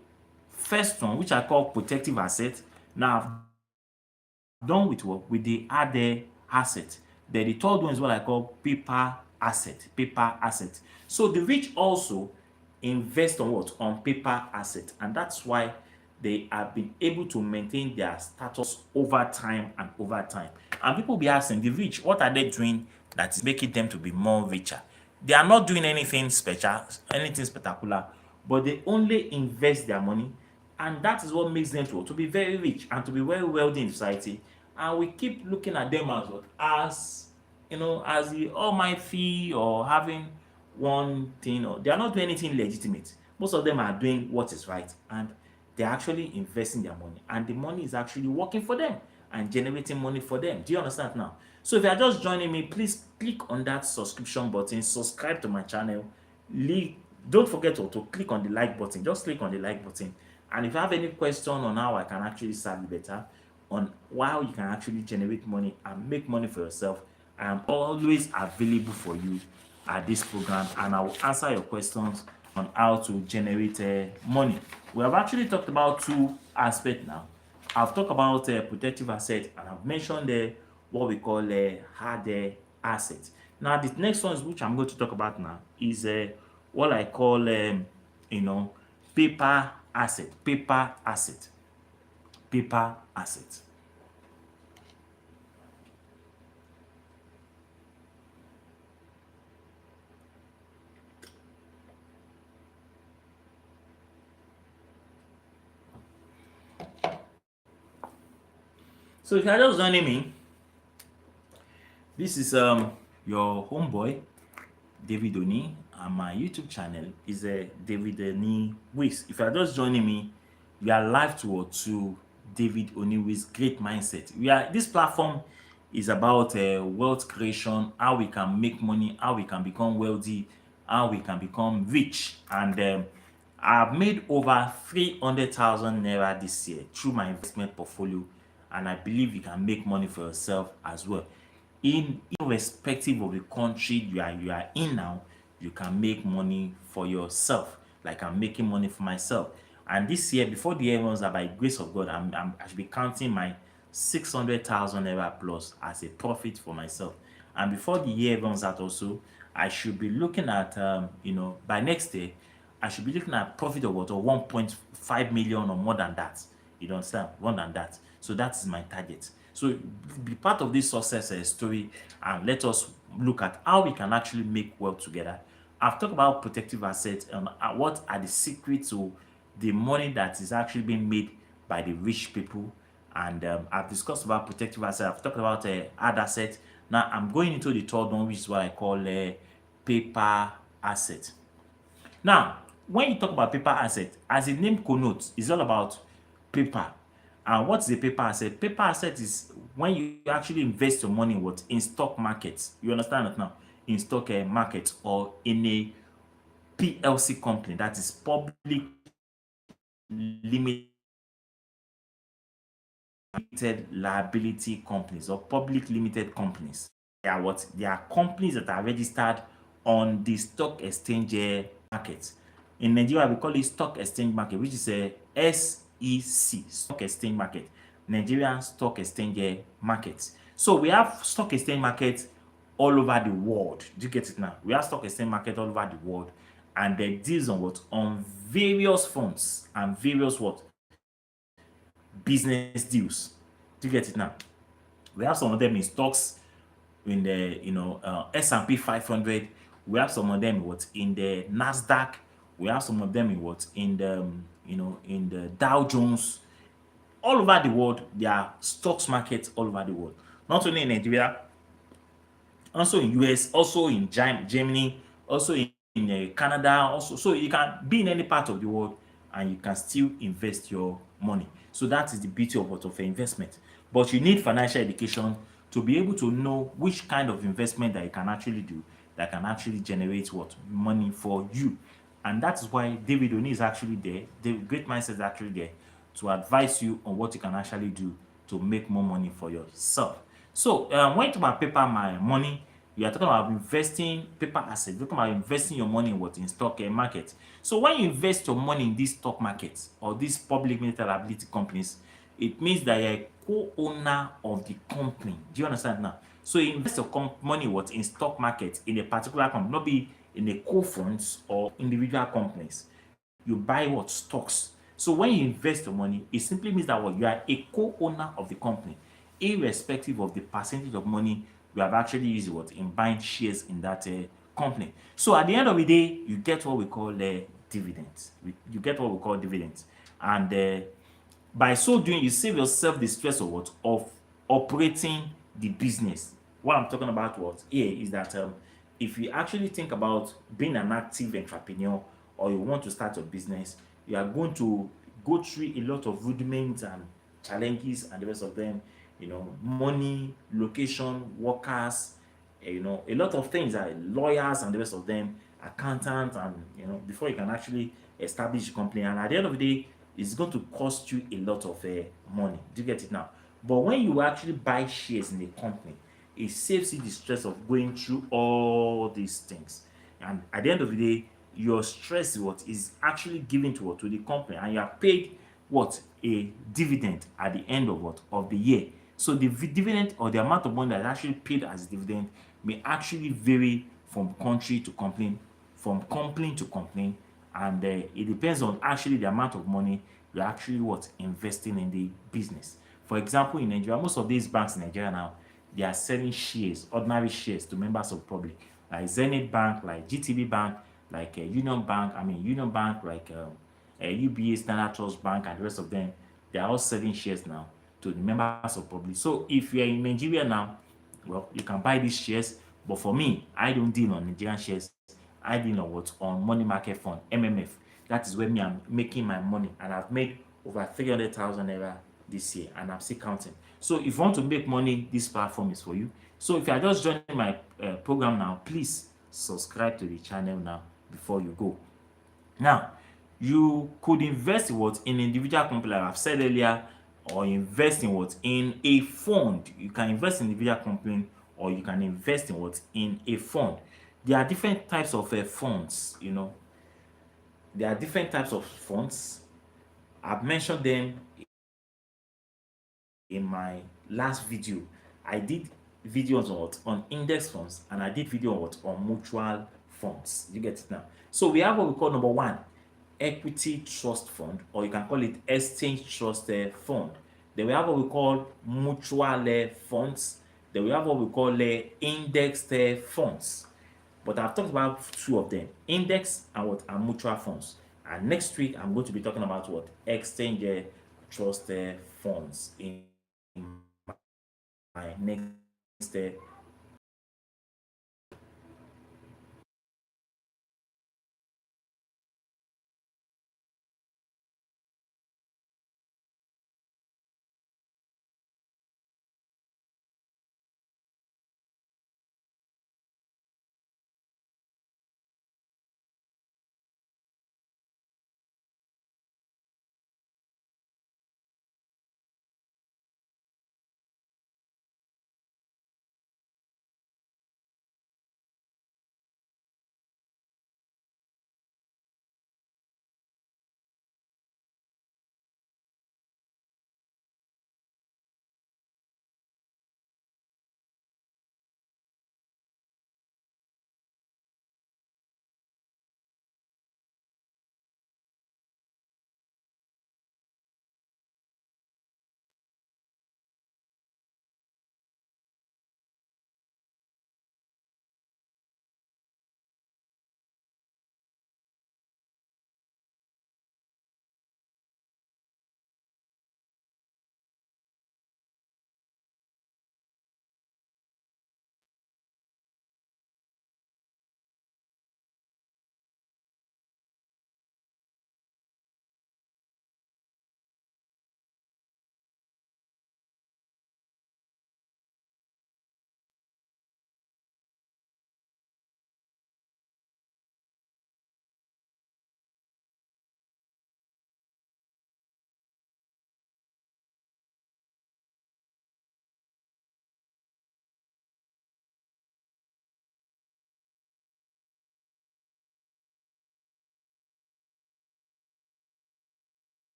[SPEAKER 1] first one, which I call protective asset. Now I've done with the other asset. Then the third one is what I call paper asset. So the rich also invest on on paper asset, and that's why they have been able to maintain their status over time and over time. And people be asking, the rich, what are they doing that is making them to be more richer? They are not doing anything special, anything spectacular, but they only invest their money, and that is what makes them to be very rich and to be very wealthy in society. And we keep looking at them as as the almighty, or having one thing, or they are not doing anything legitimate. Most of them are doing what is right, and they're actually investing their money, and the money is actually working for them and generating money for them. Do you understand now? So if you are just joining me, please click on that subscription button, subscribe to my channel, don't forget to click on the like button. Just click on the like button. And if you have any question on how I can actually serve you better, on how you can actually generate money and make money for yourself, I am always available for you at this program, and I will answer your questions on how to generate money. We have actually talked about two aspects now. I've talked about protective asset, and I've mentioned what we call hard asset. Now, the next one, which I'm going to talk about now, is what I call, you know, paper asset. Paper asset. Paper asset. So if you're just joining me, this is your homeboy David Oni, and my YouTube channel is David Oni Wiz. If you are just joining me, we are live to David Oni Wiz Great Mindset. This platform is about wealth creation, how we can make money, how we can become wealthy, how we can become rich, and I've made over 300,000 naira this year through my investment portfolio, and I believe you can make money for yourself as well. Irrespective of the country you are in now, you can make money for yourself, like I'm making money for myself. And this year, before the year runs out, by grace of God, I should be counting my 600,000 naira plus as a profit for myself. And before the year runs out also, I should be looking at by next year, I should be looking at profit of what, or 1.5 million or more than that. You don't understand? More than that. So that is my target. So be part of this success story, and let us look at how we can actually make wealth together. I've talked about protective assets and what are the secrets to the money that is actually being made by the rich people. And I've discussed about protective assets. I've talked about hard assets. Now I'm going into the third one, which is what I call paper asset. Now, when you talk about paper asset, as the name connotes, it's all about paper. And what's a paper asset? Paper asset is when you actually invest your money in stock markets. You understand that now? In stock market, or in a PLC company, that is public limited liability companies or public limited companies. They are what? They are companies that are registered on the stock exchange market. In Nigeria, we call it stock exchange market, which is a SEC, stock exchange market, Nigerian stock exchange market. So we have stock exchange markets all over the world. Do you get it now? We have stock exchange market all over the world, and they deals on what? On various fronts and various what? Business deals. Do you get it now? We have some of them in stocks, in the S&P 500. We have some of them in the Nasdaq. We have some of them in the in the Dow Jones. All over the world, there are stocks markets all over the world. Not only in Nigeria, also in US, also in Germany, also in Canada, also. So you can be in any part of the world and you can still invest your money. So that is the beauty of investment. But you need financial education to be able to know which kind of investment that you can actually do that can actually generate what money for you. And that is why David Oni is actually there. The Great Mindset is actually there to advise you on what you can actually do to make more money for yourself. So when you talk about paper money, you are talking about investing paper assets. You're talking about investing your money in stock market. So when you invest your money in these stock markets or these public limited liability companies, it means that you're a co-owner of the company. Do you understand now? So you invest your money in stock market in a particular company, not be in a co-funds or individual companies. You buy stocks. So when you invest your money, it simply means that you are a co-owner of the company, irrespective of the percentage of money you have actually used in buying shares in that company. So at the end of the day, you get what we call dividends. You get what we call dividends, and by so doing, you save yourself the stress of operating the business. What I'm talking about here is that if you actually think about being an active entrepreneur, or you want to start a business, you are going to go through a lot of rudiments and challenges and the rest of them. Money, location, workers, a lot of things, lawyers and the rest of them, accountants, and before you can actually establish a company. And at the end of the day, it's going to cost you a lot of money. Do you get it now? But when you actually buy shares in a company, it saves you the stress of going through all these things. And at the end of the day, your stress is actually given to the company, and you are paid a dividend at the end of the year. So the dividend, or the amount of money that is actually paid as dividend, may actually vary from country to company, to company, and it depends on actually the amount of money you're actually what investing in the business. For example, in Nigeria, most of these banks in Nigeria now, they are selling shares, ordinary shares, to members of the public, like Zenith Bank, like GTB Bank, like Union Bank, like UBA, Standard Trust Bank, and the rest of them. They are all selling shares now to the members of the public. So if you're in Nigeria now, well, you can buy these shares. But for me, I don't deal on Nigerian shares. I deal on what? On money market fund, MMF. That is where me I'm making my money, and I've made over 300,000 naira this year, and I'm still counting. So if you want to make money, this platform is for you. So if you are just joining my program now, please subscribe to the channel now before you go. Now, you could invest in what? In individual company, like I've said earlier, or invest in what? In a fund. You can invest in individual company, or you can invest in what? In a fund. There are different types of funds, There are different types of funds. I've mentioned them in my last video. I did videos on what? On index funds, and I did video on what? On mutual funds. You get it now? So we have what we call number one, equity trust fund, or you can call it exchange trust fund. Then we have what we call mutual funds. Then we have what we call indexed funds. But I've talked about two of them, index and what? And mutual funds. And next week I'm going to be talking about what? Exchange trust funds in my next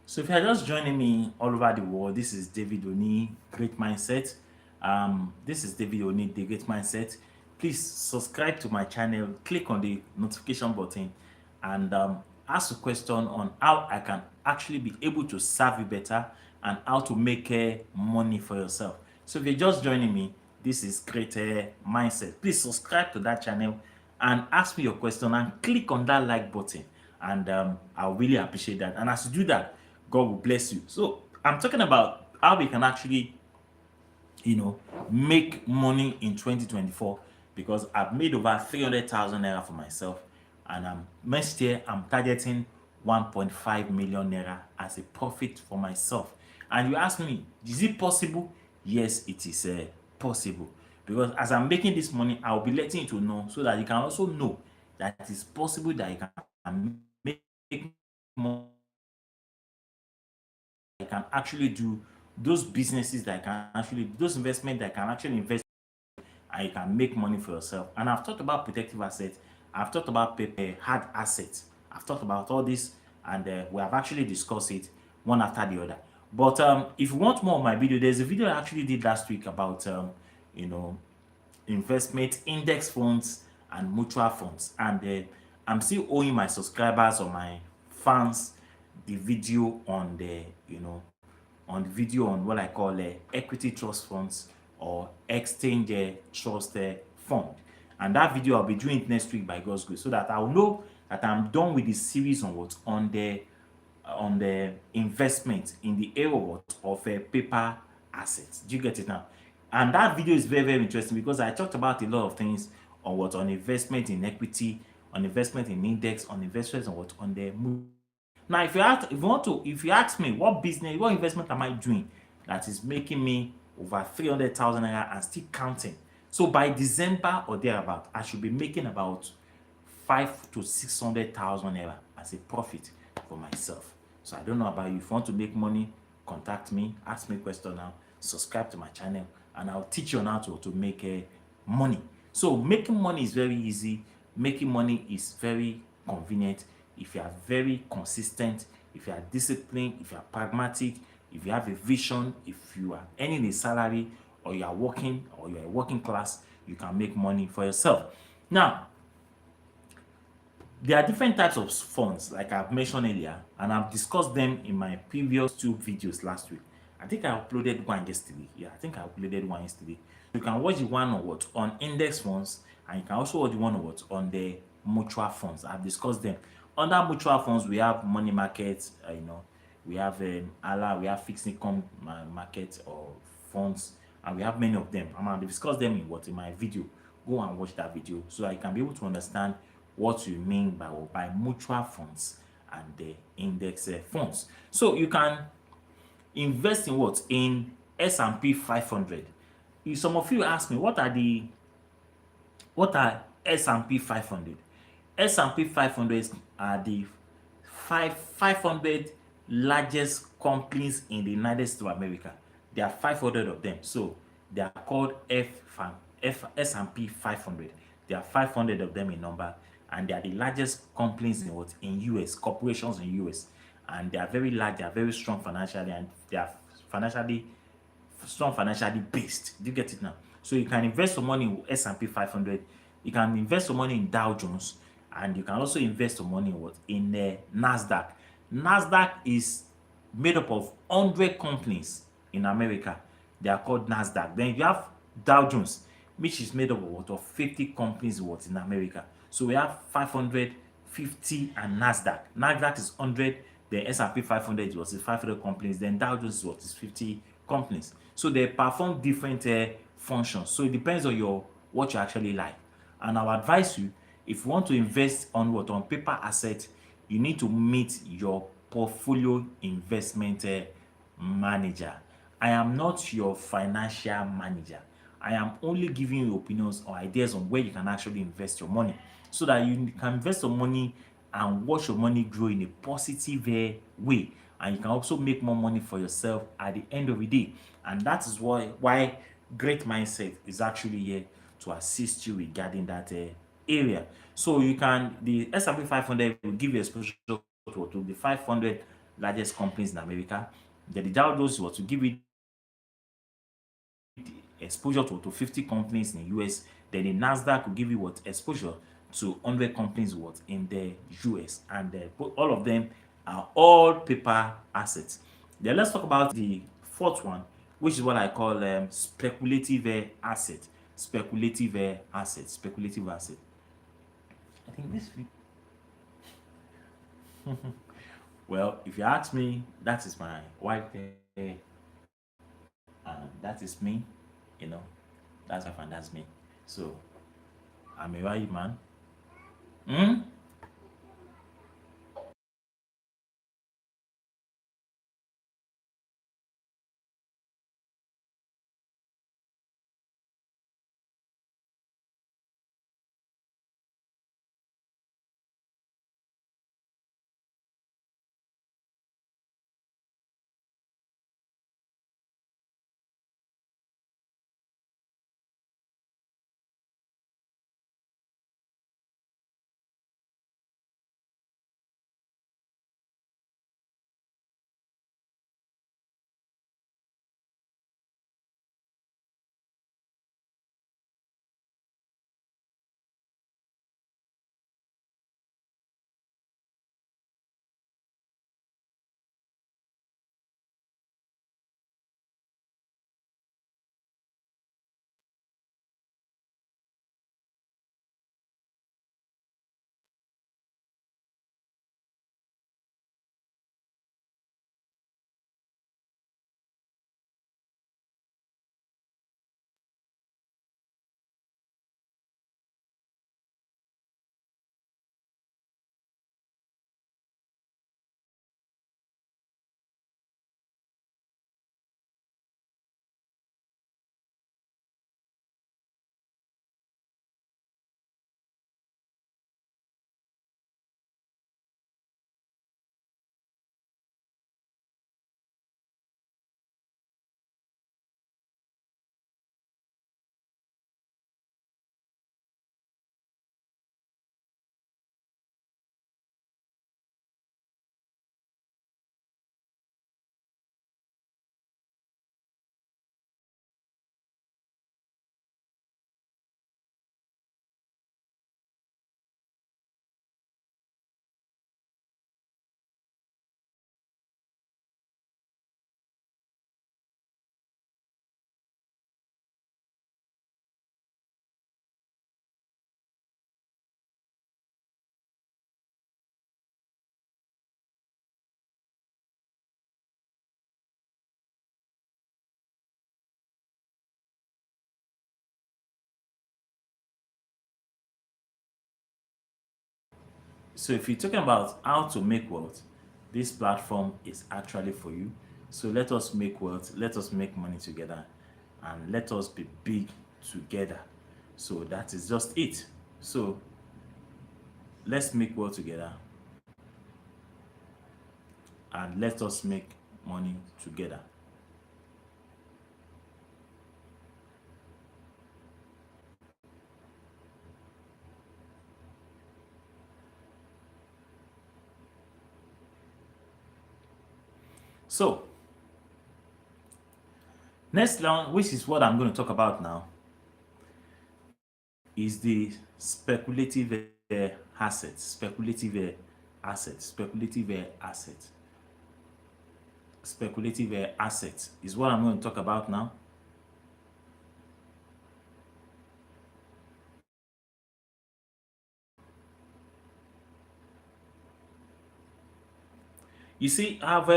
[SPEAKER 1] So if you're just joining me all over the world, this is David Oni, Great Mindset. This is David Oni, the Great Mindset. Please subscribe to my channel, click on the notification button, and ask a question on how I can actually be able to serve you better and how to make money for yourself. So if you're just joining me, this is Great Mindset. Please subscribe to that channel and ask me your question and click on that like button, and I'll really appreciate that. And as you do that, God will bless you. So I'm talking about how we can actually, make money in 2024, because I've made over 300,000 naira for myself, and next year I'm targeting 1.5 million naira as a profit for myself. And you ask me, is it possible? Yes, it is possible. Because as I'm making this money, I'll be letting you to know so that you can also know that it is possible that you can make money, you can actually do those businesses that can actually, those investments that can actually invest and you can make money for yourself. And I've talked about protective assets, I've talked about hard assets, I've talked about all this, and we have actually discussed it one after the other. But if you want more of my video, there's a video I actually did last week about you know investment index funds and mutual funds, and I'm still owing my subscribers or my fans the video on the on the video on what I call equity trust funds or exchange trust fund. And that video I'll be doing it next week by God's grace, so that I'll know that I'm done with the series on what on the investment in the area of what of paper assets. Do you get it now? And that video is very, very interesting because I talked about a lot of things on what on investment in equity, on investment in index, on investments on what on the move. Now, if you ask me what business, what investment am I doing that is making me over 300,000 naira and still counting? So by December or thereabout, I should be making about 5 to 600,000 naira as a profit for myself. So I don't know about you. If you want to make money, contact me, ask me a question now, subscribe to my channel, and I'll teach you on how to make money. So making money is very easy. Making money is very convenient if you are very consistent, if you are disciplined, if you are pragmatic, if you have a vision, if you are earning a salary, or you are working, or you are a working class, you can make money for yourself. Now, there are different types of funds, like I've mentioned earlier, and I've discussed them in my previous two videos last week. I think I uploaded one yesterday. Yeah, I think I uploaded one yesterday. You can watch the one on what on index funds, and you can also watch the one on what on the mutual funds. I've discussed them. Under mutual funds, we have money markets. We have ALA, we have fixed income market or funds, and we have many of them. I'm going to discuss them in my video. Go and watch that video so I can be able to understand what you mean by mutual funds and the index funds. So you can invest in what in S&P 500. Some of you ask me what are S&P 500? S&P 500 are the 500 largest companies in the United States of America. There are 500 of them. So they are called S&P 500. There are 500 of them in number, and they are the largest companies in US, corporations in US. And they are very large, they are very strong financially, and they are financially strong financially based. Do you get it now? So you can invest some money in S&P 500, you can invest some money in Dow Jones, and you can also invest some money in Nasdaq. Nasdaq is made up of 100 companies in America. They are called Nasdaq. Then you have Dow Jones, which is made up of 50 companies in America. So we have 500, 50, and Nasdaq. Nasdaq is 100. The S&P 500 is 500 companies. Then Dow Jones is 50 companies. So they perform different functions. So it depends on what you actually like. And I'll advise you, if you want to invest on paper assets, you need to meet your portfolio investment manager. I am not your financial manager. I am only giving you opinions or ideas on where you can actually invest your money, so that you can invest your money and watch your money grow in a positive way, and you can also make more money for yourself at the end of the day. And that is why Great Mindset is actually here to assist you regarding that area. So the S&P 500 will give you exposure to the 500 largest companies in America. The Dow Jones was to give you exposure to 50 companies in the US. Then the Nasdaq will give you exposure to 100 companies in the US. And all of them are all paper assets. Then let's talk about the fourth one, which is what I call speculative asset. Speculative asset. Speculative asset. I think this. Well, if you ask me, that is my white hair, and that is me. You know, that's my and that's me. So I'm a white man. Hmm? So if you're talking about how to make wealth, this platform is actually for you. So let us make wealth, let us make money together, and let us be big together. So that is just it. So let's make wealth together and let us make money together. So next one, which is what I'm going to talk about now, is the speculative assets. Speculative assets is what I'm going to talk about now. You see, I've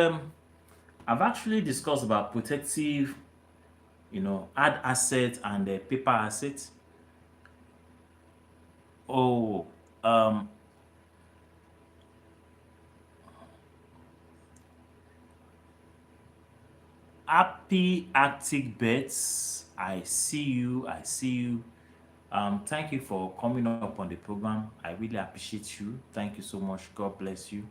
[SPEAKER 1] actually discussed about protective, hard asset and paper asset. Oh, um, happy Arctic bets. I see you. I see you. Thank you for coming up on the program. I really appreciate you. Thank you so much. God bless you.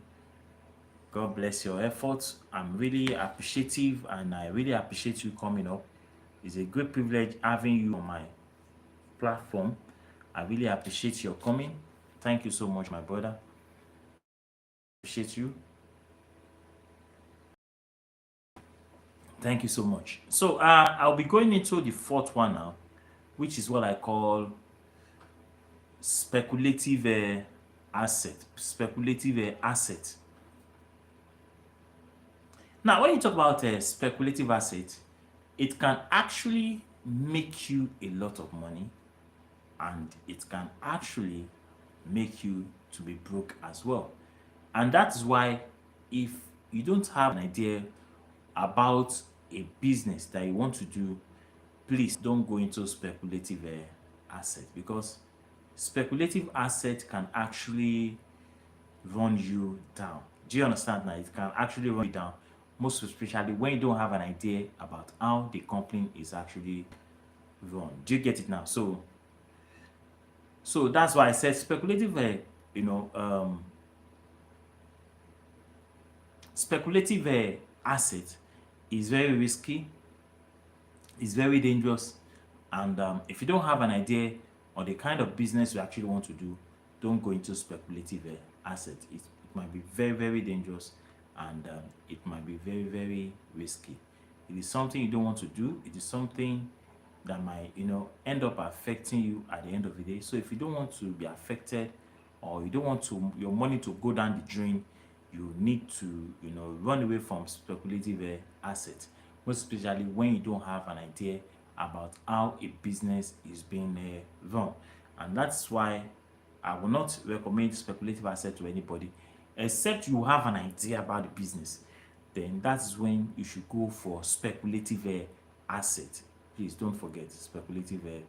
[SPEAKER 1] God bless your efforts. I'm really appreciative and I really appreciate you coming up. It's a great privilege having you on my platform. I really appreciate your coming. Thank you so much, my brother. Appreciate you. Thank you so much. So I'll be going into the fourth one now, which is what I call speculative asset. Speculative asset. Now, when you talk about speculative asset, it can actually make you a lot of money, and it can actually make you to be broke as well. And that is why, if you don't have an idea about a business that you want to do, please don't go into speculative asset, because speculative asset can actually run you down. Do you understand now? It can actually run you down, most especially when you don't have an idea about how the company is actually run. Do you get it now? So that's why I said speculative, you know, speculative asset is very risky, is very dangerous, and if you don't have an idea on the kind of business you actually want to do, don't go into speculative asset. It might be very, very dangerous, and it might be very, very risky. It is something you don't want to do. It is something that might, end up affecting you at the end of the day. So if you don't want to be affected, or you don't want to your money to go down the drain, you need to, run away from speculative assets, most especially when you don't have an idea about how a business is being run. And that's why I will not recommend speculative asset to anybody, except you have an idea about the business. Then that is when you should go for speculative asset. Please don't forget speculative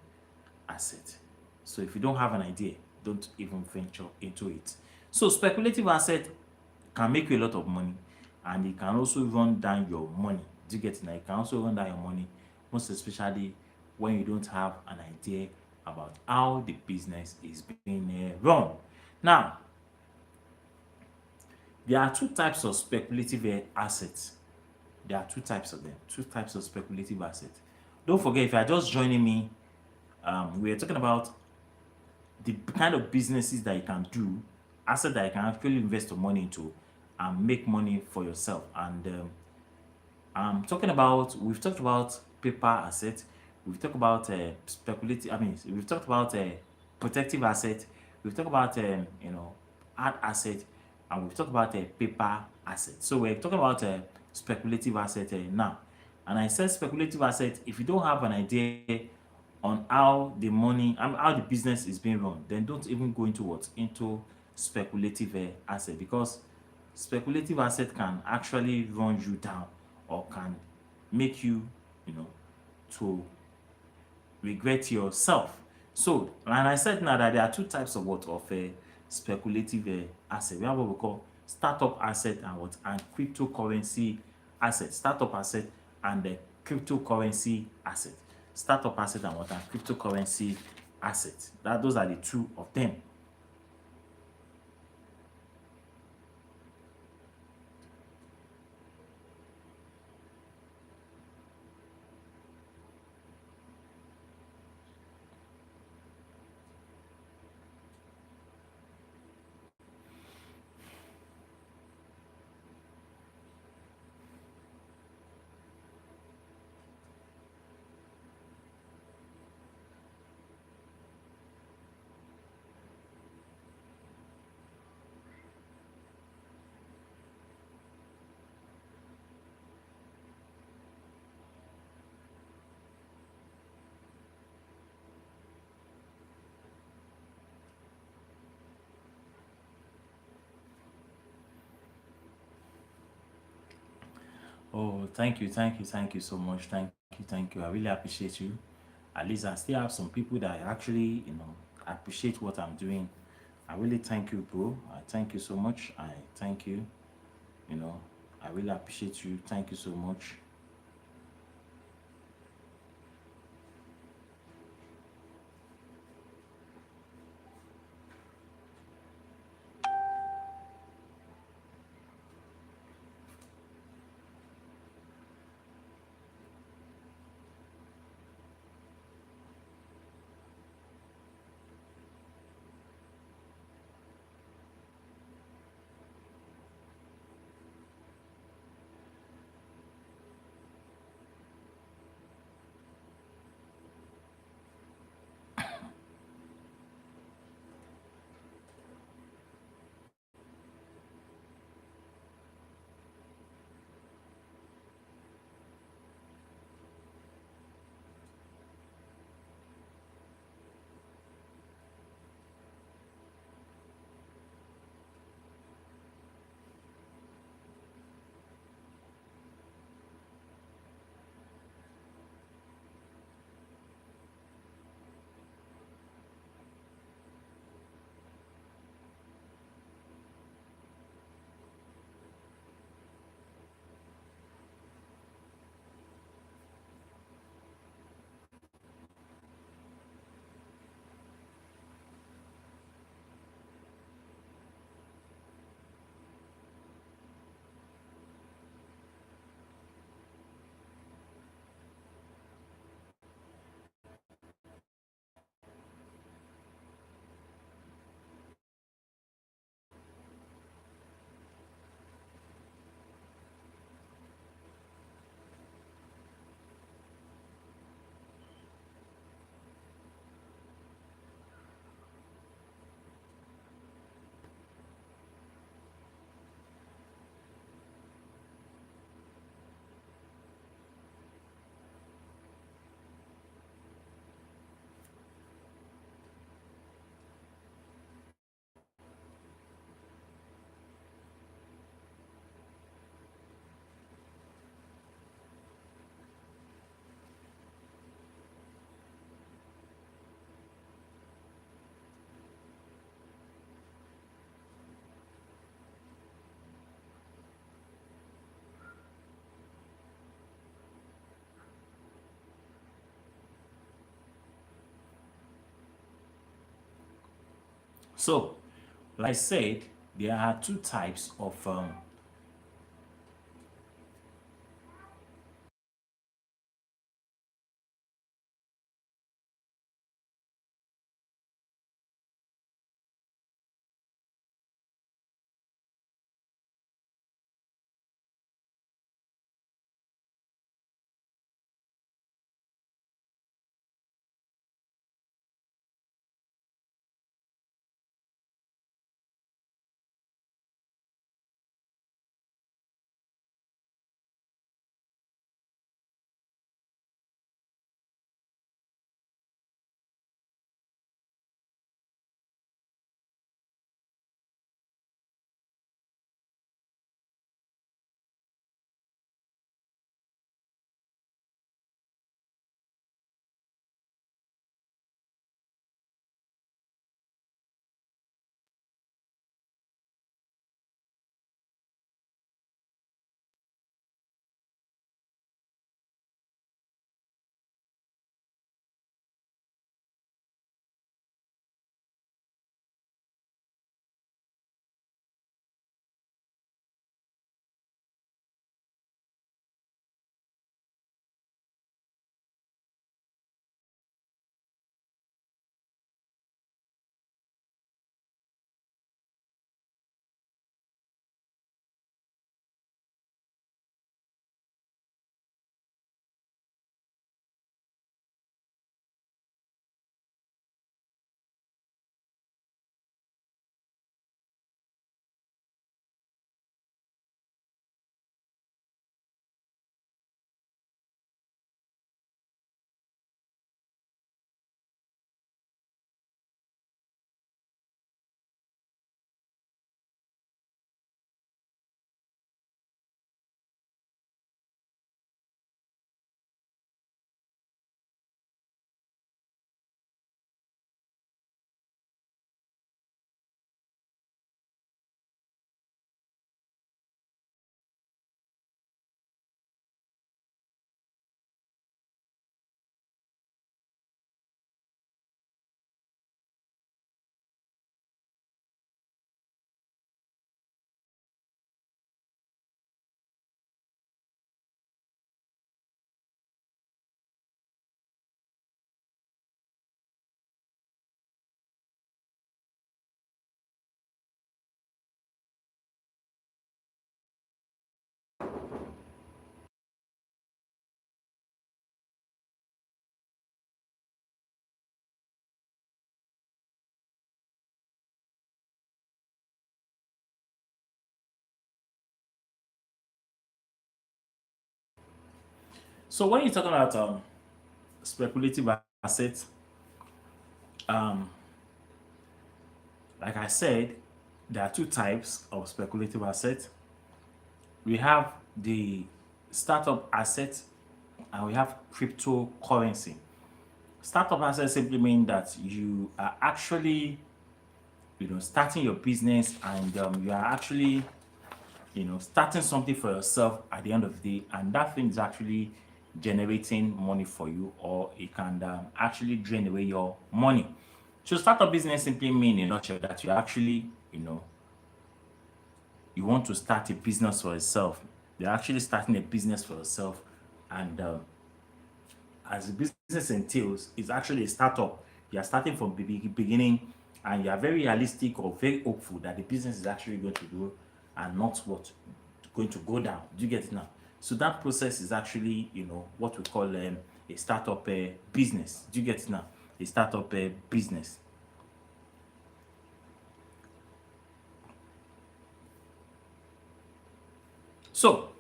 [SPEAKER 1] asset. So if you don't have an idea, don't even venture into it. So speculative asset can make you a lot of money, and it can also run down your money. Do you get it now? It can also run down your money, most especially when you don't have an idea about how the business is being run. Now, there are two types of speculative assets. There are two types of them, two types of speculative assets. Don't forget, if you are just joining me, we are talking about the kind of businesses that you can do, asset that you can actually invest your money into and make money for yourself. And we've talked about paper asset, we've talked about speculative, we've talked about protective asset, we've talked about, hard asset, and we've talked about paper asset. So we're talking about speculative asset now. And I said speculative asset, if you don't have an idea on how the money and how the business is being run, then don't even go into speculative asset, because speculative asset can actually run you down, or can make you, to regret yourself. So, and I said now that there are two types of speculative asset. We have what we call startup asset and what and cryptocurrency asset. Startup asset and the cryptocurrency asset. Startup asset and what and cryptocurrency asset. That those are the two of them. Oh, thank you so much. Thank you. I really appreciate you. At least I still have some people that actually, appreciate what I'm doing. I really thank you, bro. I thank you so much. I thank you. You know, I really appreciate you. Thank you so much. So, like I said, there are two types of So when you're talking about speculative assets, um, like I said, there are two types of speculative assets. We have the startup asset and we have cryptocurrency. Startup assets simply mean that you are actually, starting your business, and you are actually, starting something for yourself at the end of the day, and that thing is actually generating money for you, or it can actually drain away your money. So start a business simply mean in a nutshell that you actually, you want to start a business for yourself. You're actually starting a business for yourself, and as the business entails, it's actually a startup. You are starting from the beginning, and you are very realistic or very hopeful that the business is actually going to grow and not what going to go down. Do you get it now? So that process is actually, what we call a startup business. Do you get it now? A startup business. So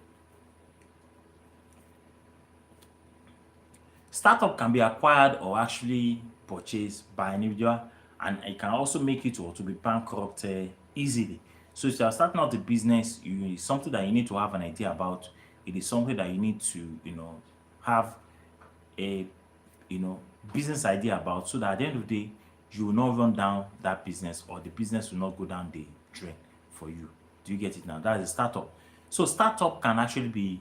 [SPEAKER 1] startup can be acquired or actually purchased by an individual, and it can also make it or to be bankrupt easily. So if you are starting out a business, it's something that you need to have an idea about. It is something that you need to, have a, you know, business idea about, so that at the end of the day, you will not run down that business, or the business will not go down the drain for you. Do you get it now? That is a startup. So startup can actually be,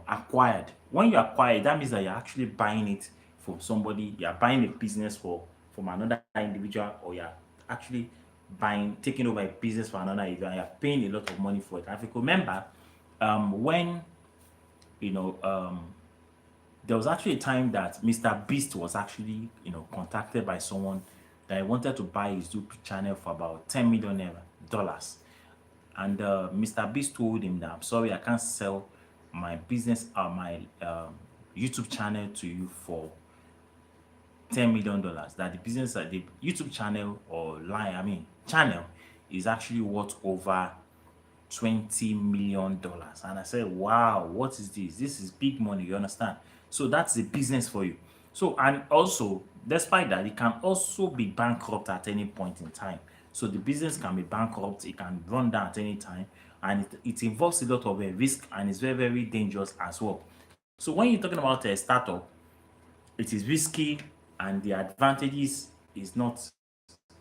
[SPEAKER 1] acquired. When you acquire it, that means that you're actually buying it from somebody. You're buying a business from another individual, or you're actually taking over a business for another individual, and you're paying a lot of money for it. And if you remember, when you know there was actually a time that Mr. Beast was actually, contacted by someone that he wanted to buy his YouTube channel for about $10 million. And Mr. Beast told him that, I'm sorry, I can't sell my business or my YouTube channel to you for $10 million. That the business, the YouTube channel or line, channel is actually worth over $20 million. And I said, wow, what is this? This is big money, you understand? So that's a business for you. So, and also, despite that, it can also be bankrupt at any point in time. So the business can be bankrupt, it can run down at any time, and it involves a lot of risk, and it's very, very dangerous as well. So when you're talking about a startup, it is risky, and the advantages is not,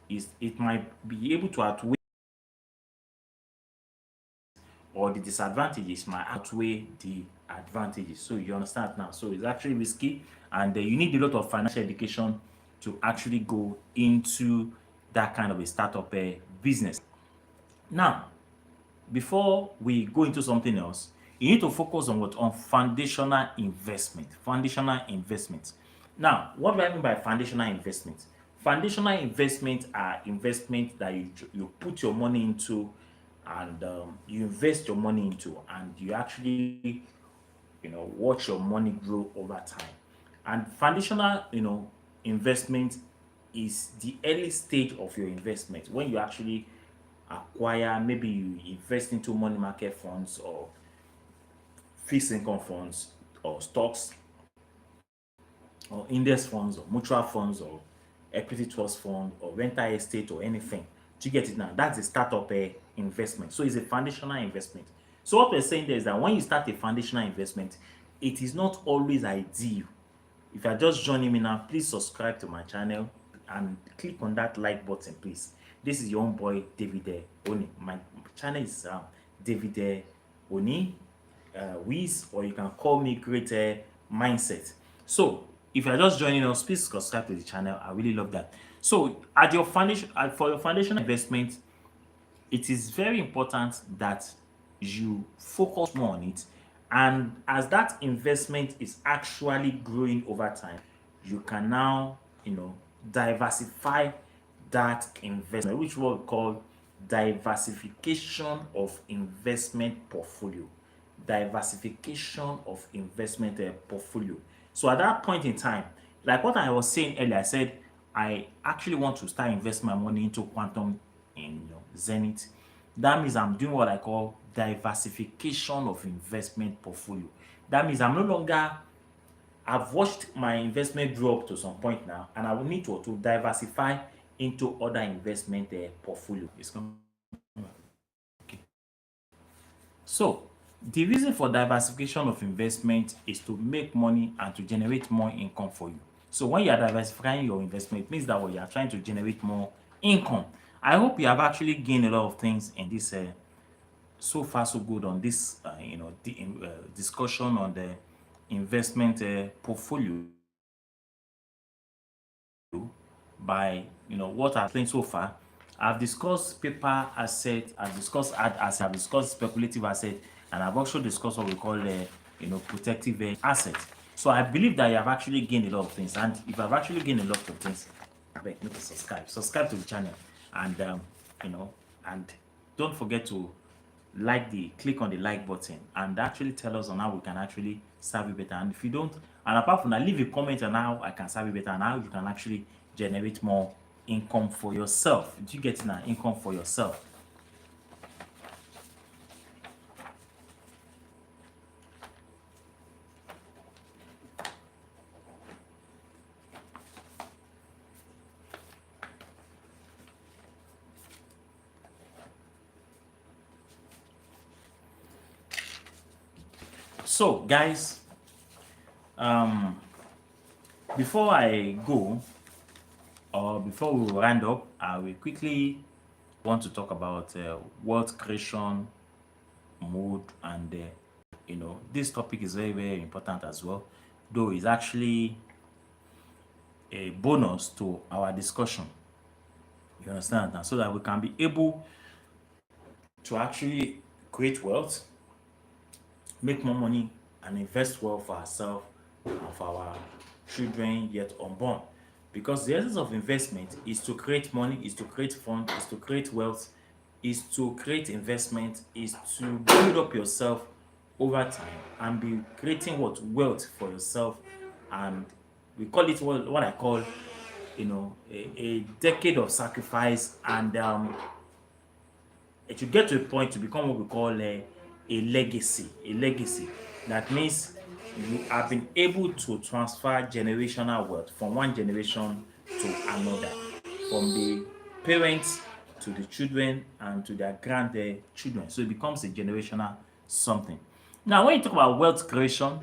[SPEAKER 1] is it might be able to outweigh, or the disadvantages might outweigh the advantages. So you understand now. So it's actually risky, and you need a lot of financial education to actually go into that kind of a startup business. Now, before we go into something else, you need to focus on what? On foundational investment. Foundational investment. Now, what do I mean by foundational investment? Foundational investment are investments that you put your money into, and you invest your money into, and you actually, watch your money grow over time. And foundational, investment is the early stage of your investment, when you actually acquire, maybe you invest into money market funds, or fixed income funds, or stocks, or index funds, or mutual funds, or equity trust fund, or rental estate, or anything. Do you get it now? That's a startup investment. So it's a foundational investment. So what we're saying there is that when you start a foundational investment, it is not always ideal. If you are just joining me now, please subscribe to my channel and click on that like button, please. This is your own boy, David Oni. My channel is David Oni Wiz, or you can call me Great Mindset. So if you're just joining us, please subscribe to the channel. I really love that. So at your foundation, for your foundational investment, it is very important that you focus more on it. And as that investment is actually growing over time, you can now, diversify that investment, which what we call diversification of investment portfolio. Diversification of investment portfolio. So at that point in time, like what I was saying earlier, I said I actually want to start investing my money into quantum in, Zenith. That means I'm doing what I call diversification of investment portfolio. That means I'm no longer I've watched my investment grow up to some point now, and I will need to diversify into other investment portfolio. It's coming. Okay. So the reason for diversification of investment is to make money and to generate more income for you. So when you are diversifying your investment, it means that what you are trying to generate more income. I hope you have actually gained a lot of things in this so far so good on this discussion on the investment portfolio by what I've explained so far. I've discussed paper asset, I've discussed ad asset, I've discussed speculative asset, and I've also discussed what we call protective asset. So I believe that you have actually gained a lot of things, and if I've actually gained a lot of things, I beg you to subscribe to the channel, and and don't forget to click on the like button and actually tell us on how we can actually serve you better. And if you don't, and apart from that, leave a comment on how I can serve you better and how you can actually generate more income for yourself. Do you get an income for yourself? So guys, before I go, or before we round up, I will quickly want to talk about wealth creation mode, and this topic is very, very important as well, though it's actually a bonus to our discussion. You understand that? So that we can be able to actually create wealth, make more money, and invest well for ourselves and for our children yet unborn. Because the essence of investment is to create money, is to create fund, is to create wealth, is to create investment, is to build up yourself over time and be creating wealth for yourself. And we call it what I call a decade of sacrifice, and it will get to a point to become what we call a legacy. A legacy. That means you have been able to transfer generational wealth from one generation to another, from the parents to the children and to their grandchildren. So it becomes a generational something. Now, when you talk about wealth creation,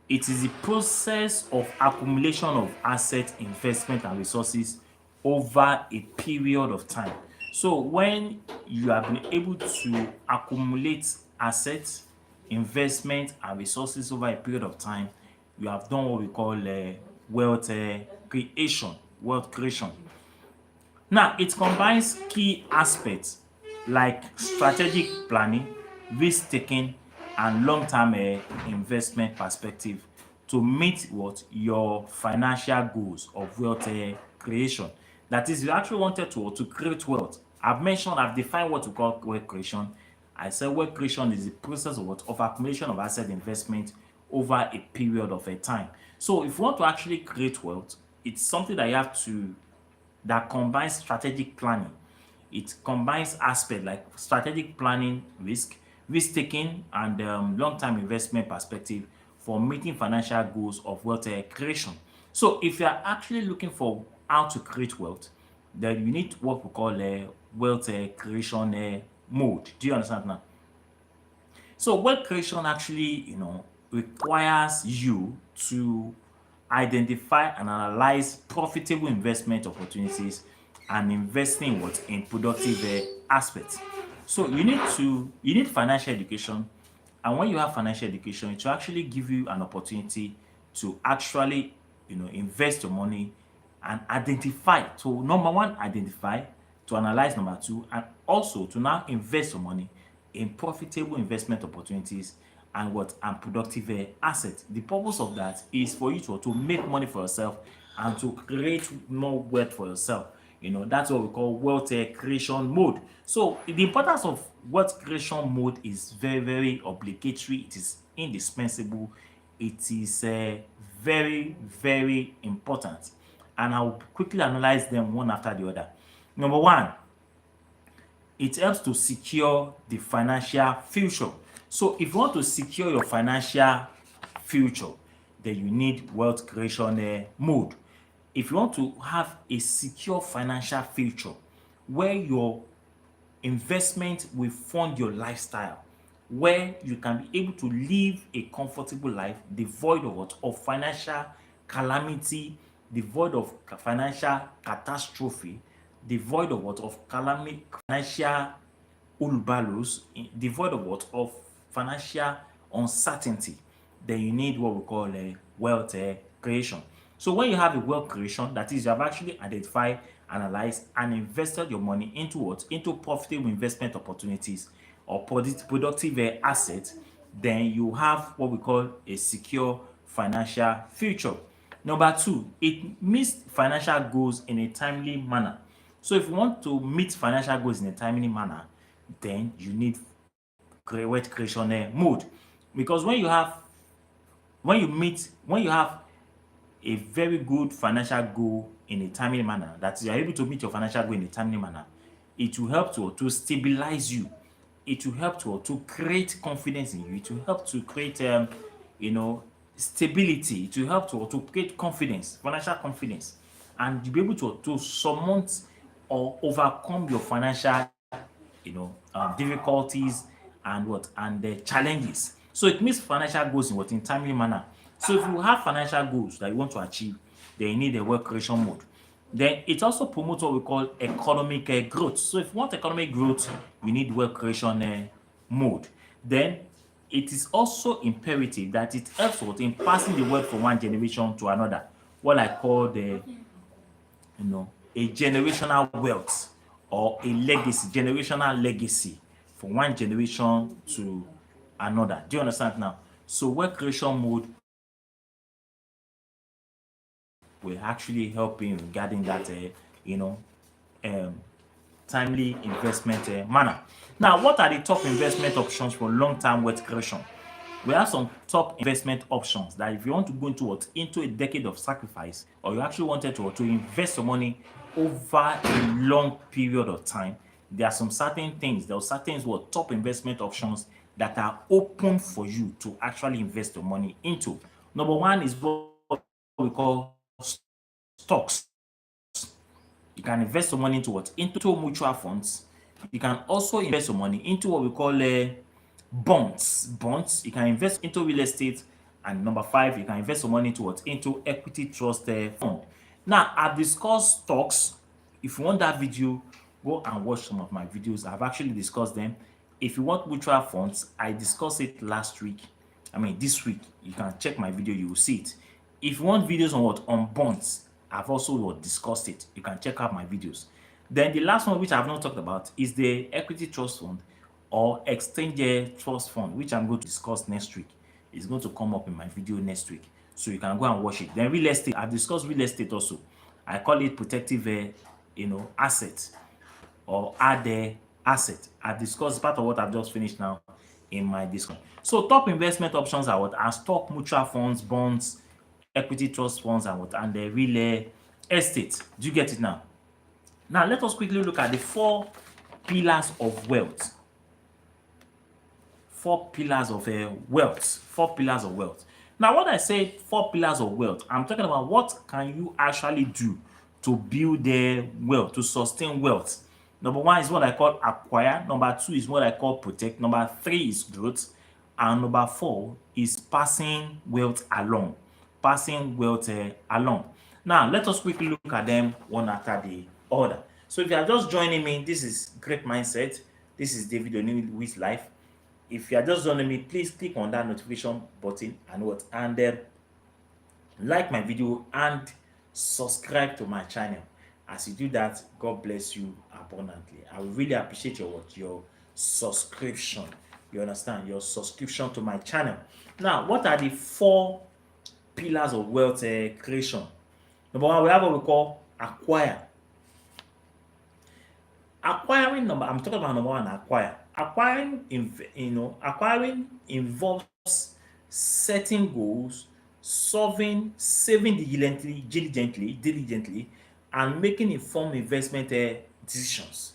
[SPEAKER 1] it is the process of accumulation of assets, investment, and resources over a period of time. So when you have been able to accumulate assets, investment, and resources over a period of time, you have done what we call wealth creation. Wealth creation. Now, it combines key aspects like strategic planning, risk taking, and long-term investment perspective to meet what your financial goals of wealth creation. That is, you actually wanted to create wealth. I've defined what we call wealth creation. I said wealth creation is the process of accumulation of asset investment over a period of a time. So if you want to actually create wealth, it's something that combines strategic planning. It combines aspects like strategic planning, risk taking, and long-term investment perspective for meeting financial goals of wealth creation. So if you are actually looking for how to create wealth, then you need what we call wealth creation mode. Do you understand now? So wealth creation actually, requires you to identify and analyze profitable investment opportunities and investing in productive aspects. So you need financial education, and when you have financial education, it will actually give you an opportunity to actually invest your money and identify. So number one, identify, to analyze number two, and also to now invest your money in profitable investment opportunities and productive assets. The purpose of that is for you to make money for yourself and to create more wealth for yourself. That's what we call wealth creation mode. So the importance of wealth creation mode is very, very obligatory. It is indispensable. It is very, very important. And I'll quickly analyze them one after the other. Number one, it helps to secure the financial future. So if you want to secure your financial future, then you need wealth creation mode. If you want to have a secure financial future where your investment will fund your lifestyle, where you can be able to live a comfortable life devoid of what? Of financial calamity, devoid of financial catastrophe, devoid of what? Of calamity, financial ulbalos, devoid of what? Of financial uncertainty, then you need what we call a wealth creation. So when you have a wealth creation, that is, you have actually identified, analyzed, and invested your money into what? Into profitable investment opportunities or productive assets, then you have what we call a secure financial future. Number two, it meets financial goals in a timely manner. So if you want to meet financial goals in a timely manner, then you need wealth creation mode. Because when you have a very good financial goal in a timely manner, that you are able to meet your financial goal in a timely manner, it will help to stabilize you. It will help to create confidence in you. It will help to create you know stability. It will help to create confidence, financial confidence, and you'll be able to surmount or overcome your financial difficulties and the challenges. So it means financial goals in timely manner. So if you have financial goals that you want to achieve, then you need a wealth creation mode. Then it also promotes what we call economic growth. So if you want economic growth, you need wealth creation mode. Then it is also imperative that it helps in passing the wealth from one generation to another. What I call a generational wealth or a legacy, generational legacy from one generation to another. Do you understand now? So wealth creation mode will actually help in regarding that um, timely investment manner. Now, what are the top investment options for long-term wealth creation? We have some top investment options that if you want to go into a decade of sacrifice, or you actually wanted to invest your money over a long period of time, there are some certain things, there are certain top investment options that are open for you to actually invest your money into. Number one is what we call stocks. You can invest your money into into mutual funds. You can also invest your money into what we call bonds. You can invest into real estate. And number five, you can invest your money into into equity trust fund. Now, I've discussed stocks. If you want that video, go and watch some of my videos. I've actually discussed them. If you want mutual funds, I discussed it last week. This week. You can check my video, you will see it. If you want videos on on bonds, I've also discussed it. You can check out my videos. Then the last one, which I've not talked about, is the equity trust fund or exchange trust fund, which I'm going to discuss next week. It's going to come up in my video next week, so you can go and watch it. Then real estate, I've discussed real estate also. I call it protective asset or add asset. I've discussed part of what I've just finished now in my discussion. So top investment options are are stock, mutual funds, bonds, equity trust funds, and the real estate. Do you get it now? Now let us quickly look at the 4 pillars of wealth. 4 pillars of wealth. 4 pillars of wealth. Now, what I say 4 pillars of wealth, I'm talking about what can you actually do to build wealth, to sustain wealth. Number 1 is what I call acquire. Number 2 is what I call protect. Number 3 is growth. And number 4 is passing wealth along. Passing wealth along. Now, let us quickly look at them one after the other. So if you are just joining me, this is Great Mindset. This is David Onini with Life. If you are just joining me, please click on that notification button and like my video and subscribe to my channel. As you do that, God bless you abundantly. I will really appreciate your subscription. You understand? Your subscription to my channel. Now, what are the 4 pillars of wealth creation? Number 1, we have what we call acquire. I'm talking about number 1, acquire. Acquiring involves setting goals, saving diligently, and making informed investment decisions.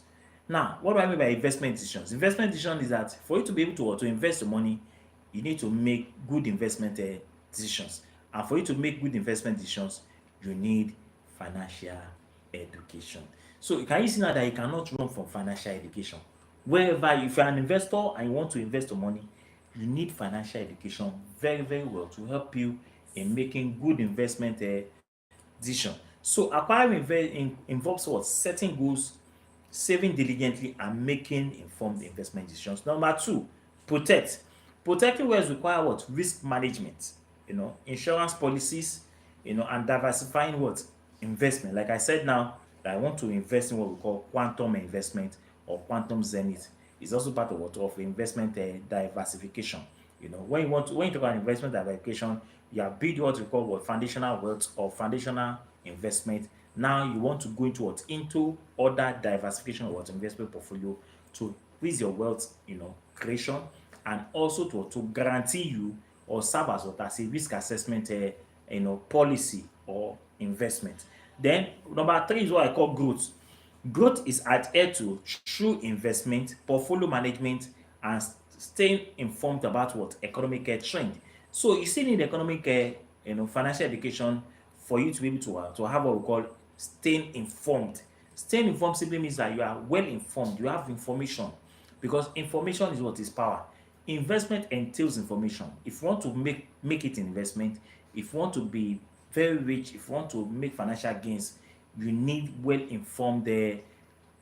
[SPEAKER 1] Now, what do I mean by investment decisions? Investment decision is that for you to be able to invest your money, you need to make good investment decisions. And for you to make good investment decisions, you need financial education. So can you see now that you cannot run from financial education? Wherever, if you're an investor and you want to invest your money, you need financial education very, very well to help you in making good investment decision. So acquiring involves what? Setting goals, saving diligently, and making informed investment decisions. Number two, protect. Protecting wealth require what? Risk management, insurance policies, and diversifying what? Investment. Like I said now, that I want to invest in what we call quantum investment or quantum zenith. It's also part of what? Of investment diversification. When you talk about investment diversification, you are building what we call what? Foundational wealth or foundational investment. Now you want to go into what? Into other diversification of what? Investment portfolio to increase your wealth, creation, and also to guarantee you or serve as what? As a risk assessment policy or investment. Then number three is what I call growth. Growth is adhered to through investment, portfolio management, and staying informed about what? Economic trend. So you still need economic financial education for you to be able to have what we call staying informed. Staying informed simply means that you are well informed, you have information, because information is what is power. Investment entails information. If you want to make it investment, if you want to be very rich, if you want to make financial gains, you need well informed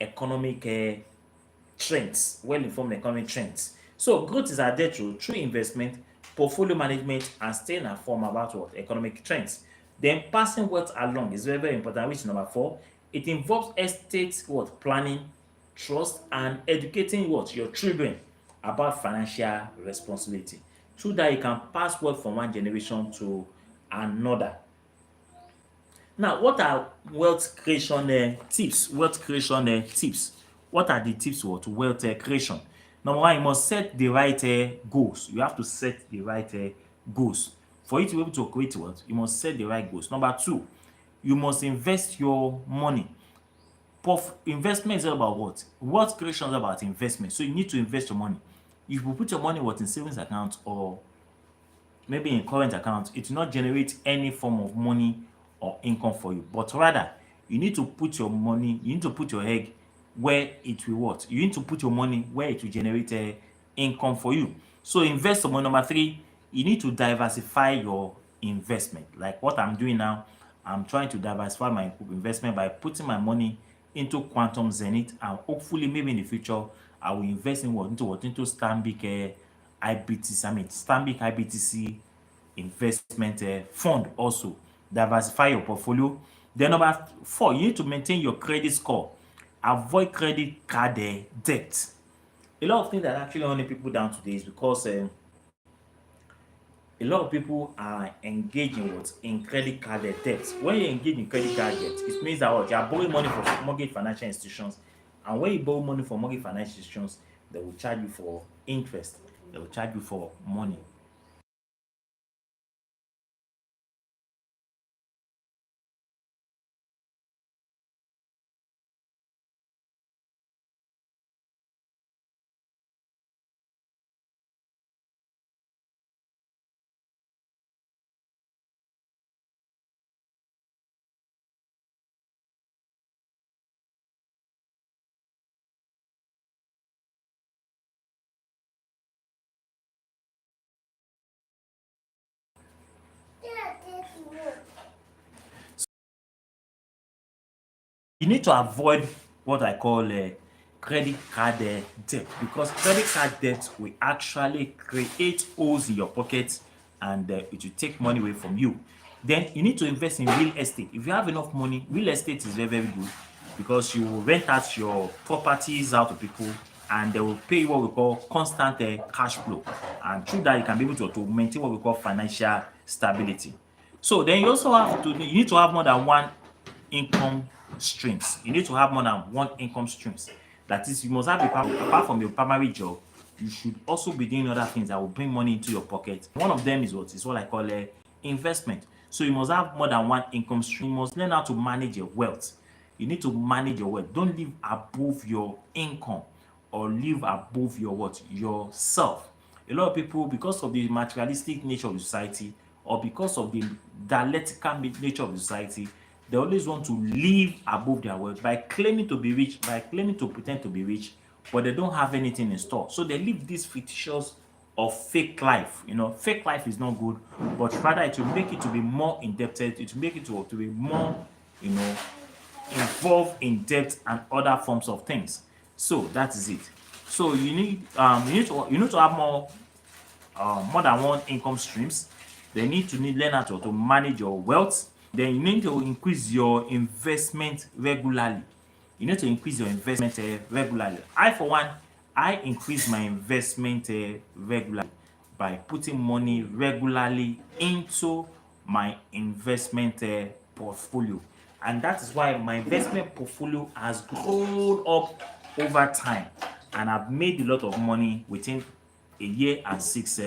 [SPEAKER 1] economic trends, well informed economic trends. So growth is adhered to through investment, portfolio management, and staying informed about what? Economic trends. Then passing wealth along is very, very important, which is number four. It involves estate what? Planning, trust, and educating what? Your children about financial responsibility. Through that, you can pass wealth from one generation to another. Now, what are wealth creation tips? Wealth creation tips. What are the tips to wealth creation? Number one, you must set the right goals. You have to set the right goals. For you to be able to create wealth, you must set the right goals. Number two, you must invest your money. Investment is all about what? Wealth creation is about investment. So you need to invest your money. If you put your money in savings account or maybe in current account, it will not generate any form of money or income for you, but rather you need to put your money, you need to put your egg where it will what? You need to put your money where it will generate income for you. So invest some money. Number three, you need to diversify your investment. Like what I'm doing now, I'm trying to diversify my investment by putting my money into quantum zenith, and hopefully maybe in the future I will invest in into Stanbic IBTC, Stanbic IBTC investment fund also. Diversify your portfolio. Then number four, you need to maintain your credit score. Avoid credit card debt. A lot of things that actually holding people down today is because a lot of people are engaging in credit card debt. When you engage in credit card debt, it means that you are borrowing money from mortgage financial institutions, and when you borrow money from mortgage financial institutions, they will charge you for interest. They will charge you for money. You need to avoid what I call credit card debt, because credit card debt will actually create holes in your pocket, and it will take money away from you. Then you need to invest in real estate. If you have enough money, real estate is very, very good, because you will rent out your properties out to people, and they will pay you what we call constant cash flow. And through that, you can be able to maintain what we call financial stability. So then you need to have more than one income streams. You need to have more than one income streams. That is, you must have apart from your primary job, you should also be doing other things that will bring money into your pocket. One of them is what I call investment. So you must have more than one income stream. You must learn how to manage your wealth. You need to manage your wealth. Don't live above your income or live above your yourself. A lot of people, because of the materialistic nature of the society, or because of the dialectical nature of the society, they always want to live above their wealth by claiming to be rich, by claiming to pretend to be rich, but they don't have anything in store. So they live this fictitious or fake life. Fake life is not good, but rather it will make it to be more indebted, it will make it to be more, you know, involved in debt and other forms of things. So that is it. So you need to have more than one income streams. They need to learn how to manage your wealth. Then you need to increase your investment regularly. You need to increase your investment regularly. I, for one, I increase my investment regularly by putting money regularly into my investment portfolio. And that is why my investment portfolio has grown up over time. And I've made a lot of money within a year and 6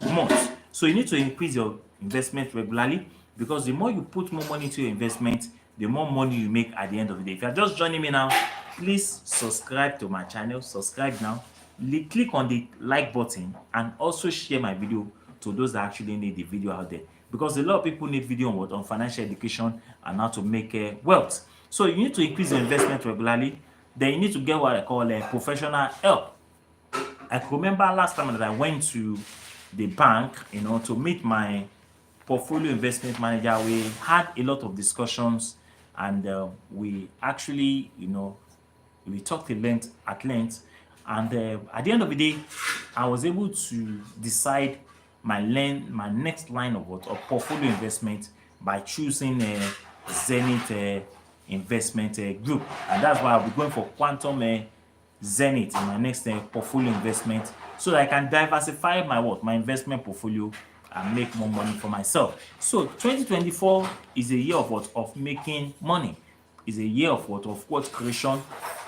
[SPEAKER 1] months. So you need to increase your investment regularly, because the more you put more money into your investment, the more money you make at the end of the day. If you're just joining me now, please subscribe to my channel. Subscribe now. Click on the like button and also share my video to those that actually need the video out there, because a lot of people need video on financial education and how to make wealth. So you need to increase your investment regularly. Then you need to get what I call professional help. I can remember last time that I went to the bank, to meet my portfolio investment manager. We had a lot of discussions, and we actually, we talked at length, and at the end of the day, I was able to decide my next line of portfolio investment by choosing Zenith investment group, and that's why I'll be going for quantum Zenith in my next portfolio investment, so that I can diversify my investment portfolio and make more money for myself. So 2024 is a year of making money. Is a year of wealth creation.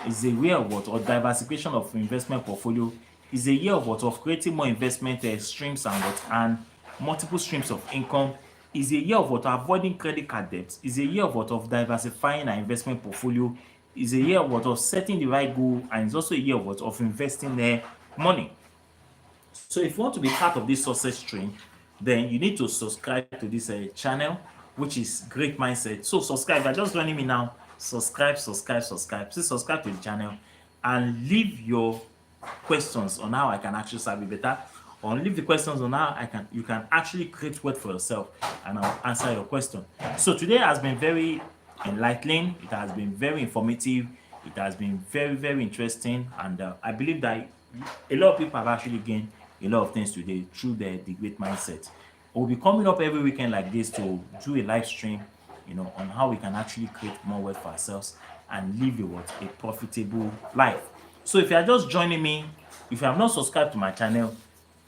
[SPEAKER 1] Is a year of diversification of investment portfolio. Is a year of creating more investment streams and multiple streams of income. Is a year of avoiding credit card debts. Is a year of diversifying our investment portfolio. Is a year of setting the right goal, and it's also a year of investing money. So if you want to be part of this success train, then you need to subscribe to this channel, which is Great Mindset. So subscribe. If you're just joining me now, subscribe. Please subscribe to the channel and leave your questions on how I can actually serve you better, or leave the questions on how you can actually create wealth for yourself, and I'll answer your question. So today has been very enlightening. It has been very informative. It has been very, very interesting, and I believe that a lot of people have actually gained a lot of things today through the Great Mindset. We'll be coming up every weekend like this to do a live stream, on how we can actually create more wealth for ourselves and live a profitable life. So if you are just joining me, if you have not subscribed to my channel,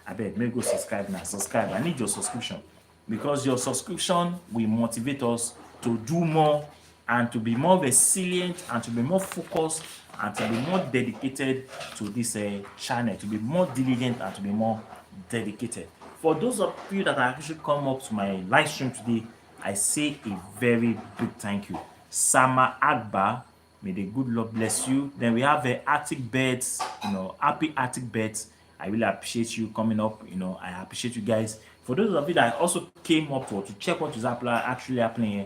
[SPEAKER 1] I beg, maybe go subscribe now. Subscribe. I need your subscription, because your subscription will motivate us to do more and to be more resilient and to be more focused and to be more dedicated to this channel, to be more diligent and to be more dedicated. For those of you that have actually come up to my live stream today, I say a very big thank you. Sama Akbar, may the good Lord bless you. Then we have Arctic Birds, happy Arctic Birds. I really appreciate you coming up. I appreciate you guys. For those of you that also came up to check what is actually happening here,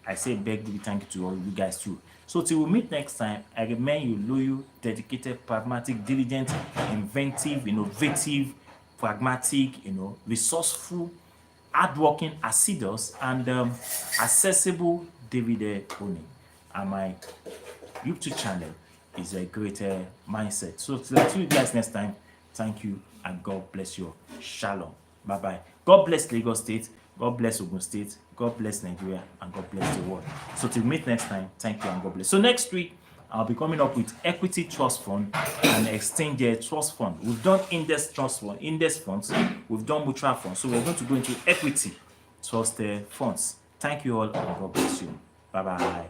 [SPEAKER 1] I say big thank you to all you guys too. So till we meet next time, I remain you loyal, dedicated, pragmatic, diligent, inventive, innovative, pragmatic, resourceful, hardworking, assiduous, and accessible David Oni. And my YouTube channel is a greater mindset. So till see you guys next time. Thank you, and God bless you. Shalom. Bye bye. God bless Lagos State. God bless Ogun State. God bless Nigeria, and God bless the world. So till meet next time, thank you and God bless. So next week, I'll be coming up with equity trust fund and exchange trust fund. We've done index trust fund, index funds. We've done mutual funds. So we're going to go into equity trust funds. Thank you all, and God bless you. Bye bye.